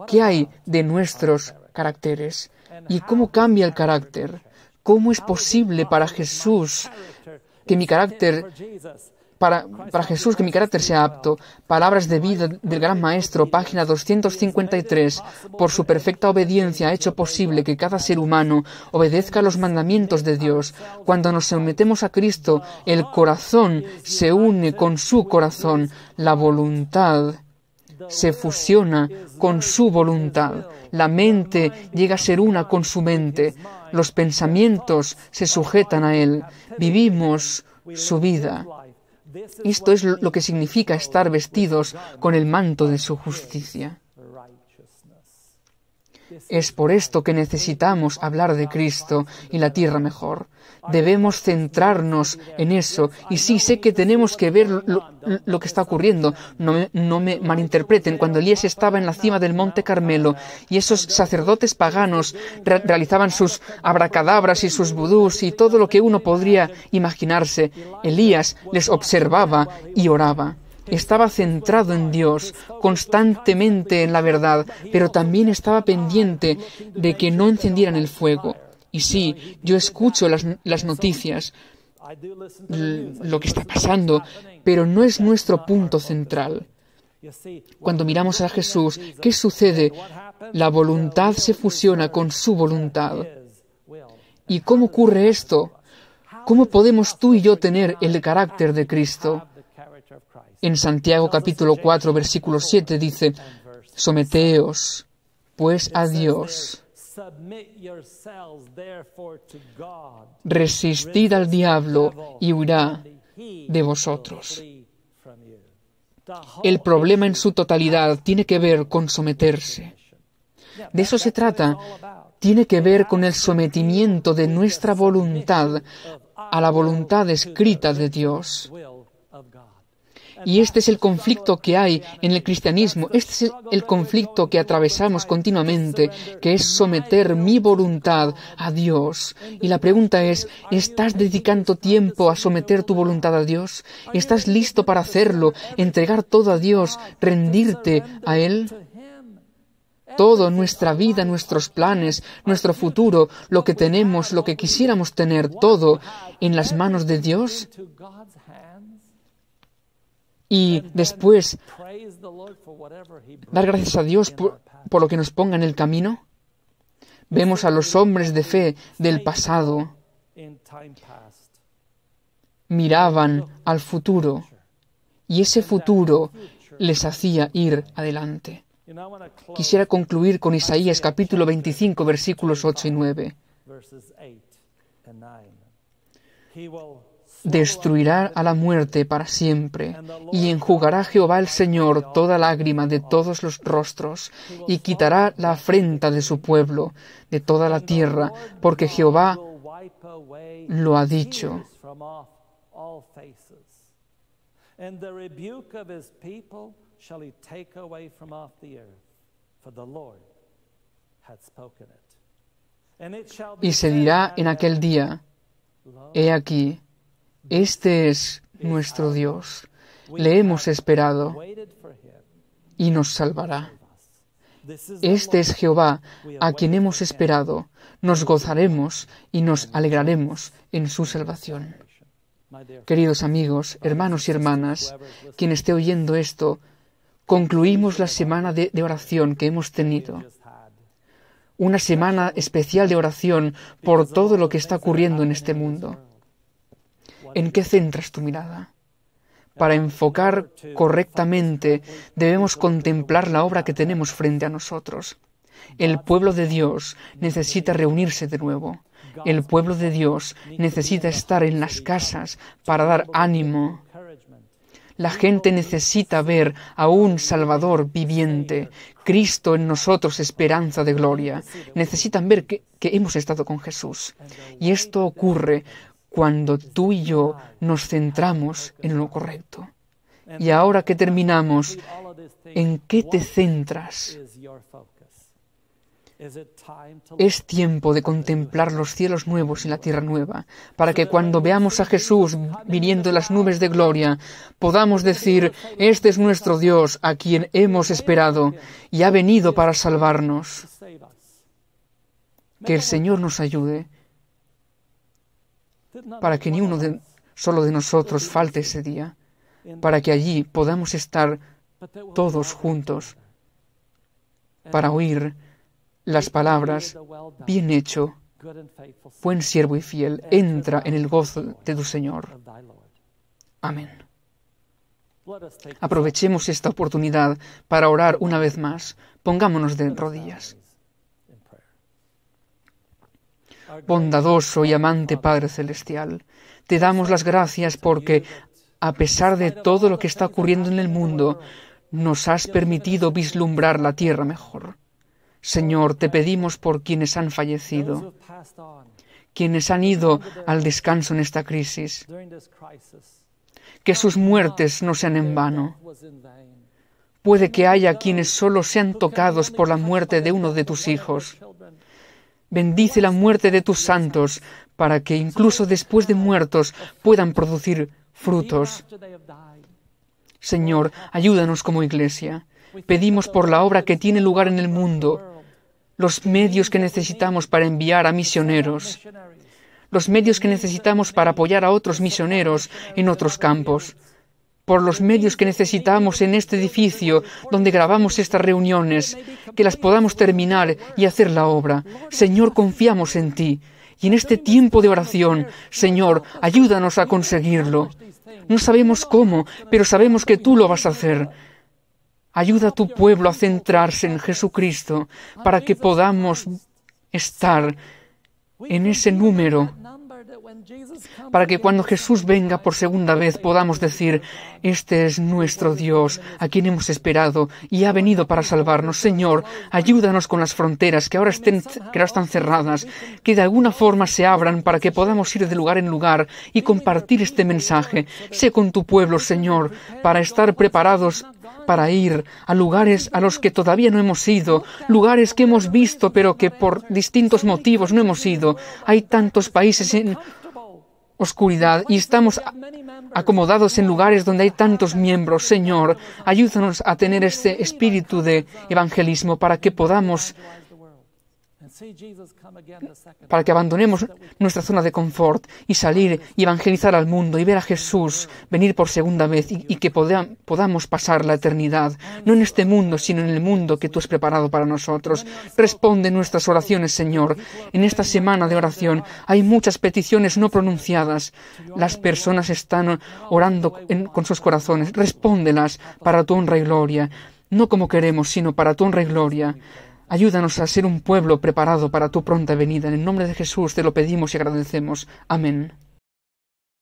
¿Qué hay de nuestros caracteres? ¿Y cómo cambia el carácter? ¿Cómo es posible para Jesús que mi carácter, para Jesús, que mi carácter sea apto? Palabras de vida del Gran Maestro, página 253. Por su perfecta obediencia ha hecho posible que cada ser humano obedezca los mandamientos de Dios. Cuando nos sometemos a Cristo, el corazón se une con su corazón, la voluntad se fusiona con su voluntad, la mente llega a ser una con su mente, los pensamientos se sujetan a Él, vivimos su vida. Esto es lo que significa estar vestidos con el manto de su justicia. Es por esto que necesitamos hablar de Cristo y la tierra mejor. Debemos centrarnos en eso. Y sí, sé que tenemos que ver lo que está ocurriendo. No me malinterpreten. Cuando Elías estaba en la cima del Monte Carmelo y esos sacerdotes paganos realizaban sus abracadabras y sus vudús y todo lo que uno podría imaginarse, Elías les observaba y oraba. Estaba centrado en Dios, constantemente en la verdad, pero también estaba pendiente de que no encendieran el fuego. Y sí, yo escucho las noticias, lo que está pasando, pero no es nuestro punto central. Cuando miramos a Jesús, ¿qué sucede? La voluntad se fusiona con su voluntad. ¿Y cómo ocurre esto? ¿Cómo podemos tú y yo tener el carácter de Cristo? En Santiago capítulo 4, versículo 7 dice: someteos, pues, a Dios. Resistid al diablo y huirá de vosotros. El problema en su totalidad tiene que ver con someterse. De eso se trata. Tiene que ver con el sometimiento de nuestra voluntad a la voluntad escrita de Dios. Y este es el conflicto que hay en el cristianismo. Este es el conflicto que atravesamos continuamente, que es someter mi voluntad a Dios. Y la pregunta es: ¿estás dedicando tiempo a someter tu voluntad a Dios? ¿Estás listo para hacerlo? ¿Entregar todo a Dios? ¿Rendirte a Él? Todo, nuestra vida, nuestros planes, nuestro futuro, lo que tenemos, lo que quisiéramos tener, todo en las manos de Dios. Y después dar gracias a Dios por lo que nos ponga en el camino. Vemos a los hombres de fe del pasado. Miraban al futuro y ese futuro les hacía ir adelante. Quisiera concluir con Isaías capítulo 25, versículos 8 y 9. Destruirá a la muerte para siempre, y enjugará Jehová el Señor toda lágrima de todos los rostros, y quitará la afrenta de su pueblo, de toda la tierra, porque Jehová lo ha dicho. Y se dirá en aquel día: he aquí, este es nuestro Dios, le hemos esperado y nos salvará. Este es Jehová, a quien hemos esperado, nos gozaremos y nos alegraremos en su salvación. Queridos amigos, hermanos y hermanas, quien esté oyendo esto, concluimos la semana de oración que hemos tenido. Una semana especial de oración por todo lo que está ocurriendo en este mundo. ¿En qué centras tu mirada? Para enfocar correctamente debemos contemplar la obra que tenemos frente a nosotros. El pueblo de Dios necesita reunirse de nuevo. El pueblo de Dios necesita estar en las casas para dar ánimo. La gente necesita ver a un Salvador viviente, Cristo en nosotros, esperanza de gloria. Necesitan ver que hemos estado con Jesús. Y esto ocurre cuando tú y yo nos centramos en lo correcto. Y ahora que terminamos, ¿en qué te centras? Es tiempo de contemplar los cielos nuevos y la tierra nueva, para que cuando veamos a Jesús viniendo en las nubes de gloria, podamos decir, este es nuestro Dios, a quien hemos esperado, y ha venido para salvarnos. Que el Señor nos ayude, para que ni uno solo de nosotros falte ese día, para que allí podamos estar todos juntos, para oír las palabras, bien hecho, buen siervo y fiel, entra en el gozo de tu Señor. Amén. Aprovechemos esta oportunidad para orar una vez más. Pongámonos de rodillas. Bondadoso y amante Padre Celestial, te damos las gracias porque, a pesar de todo lo que está ocurriendo en el mundo, nos has permitido vislumbrar la tierra mejor. Señor, te pedimos por quienes han fallecido, quienes han ido al descanso en esta crisis, que sus muertes no sean en vano. Puede que haya quienes solo sean tocados por la muerte de uno de tus hijos. Bendice la muerte de tus santos, para que incluso después de muertos puedan producir frutos. Señor, ayúdanos como Iglesia. Pedimos por la obra que tiene lugar en el mundo, los medios que necesitamos para enviar a misioneros, los medios que necesitamos para apoyar a otros misioneros en otros campos, por los medios que necesitamos en este edificio donde grabamos estas reuniones, que las podamos terminar y hacer la obra. Señor, confiamos en ti. Y en este tiempo de oración, Señor, ayúdanos a conseguirlo. No sabemos cómo, pero sabemos que tú lo vas a hacer. Ayuda a tu pueblo a centrarse en Jesucristo para que podamos estar en ese número, para que cuando Jesús venga por segunda vez podamos decir, este es nuestro Dios, a quien hemos esperado y ha venido para salvarnos. Señor, ayúdanos con las fronteras que ahora están cerradas, que de alguna forma se abran para que podamos ir de lugar en lugar y compartir este mensaje. Sé con tu pueblo, Señor, para estar preparados para ir a lugares a los que todavía no hemos ido, lugares que hemos visto pero que por distintos motivos no hemos ido. Hay tantos países en oscuridad y estamos acomodados en lugares donde hay tantos miembros. Señor, ayúdanos a tener este espíritu de evangelismo para que podamos, para que abandonemos nuestra zona de confort y salir y evangelizar al mundo y ver a Jesús venir por segunda vez y que podamos pasar la eternidad, no en este mundo, sino en el mundo que tú has preparado para nosotros. Responde nuestras oraciones, Señor. En esta semana de oración hay muchas peticiones no pronunciadas. Las personas están orando con sus corazones. Respóndelas para tu honra y gloria, no como queremos, sino para tu honra y gloria. Ayúdanos a ser un pueblo preparado para tu pronta venida. En el nombre de Jesús te lo pedimos y agradecemos. Amén.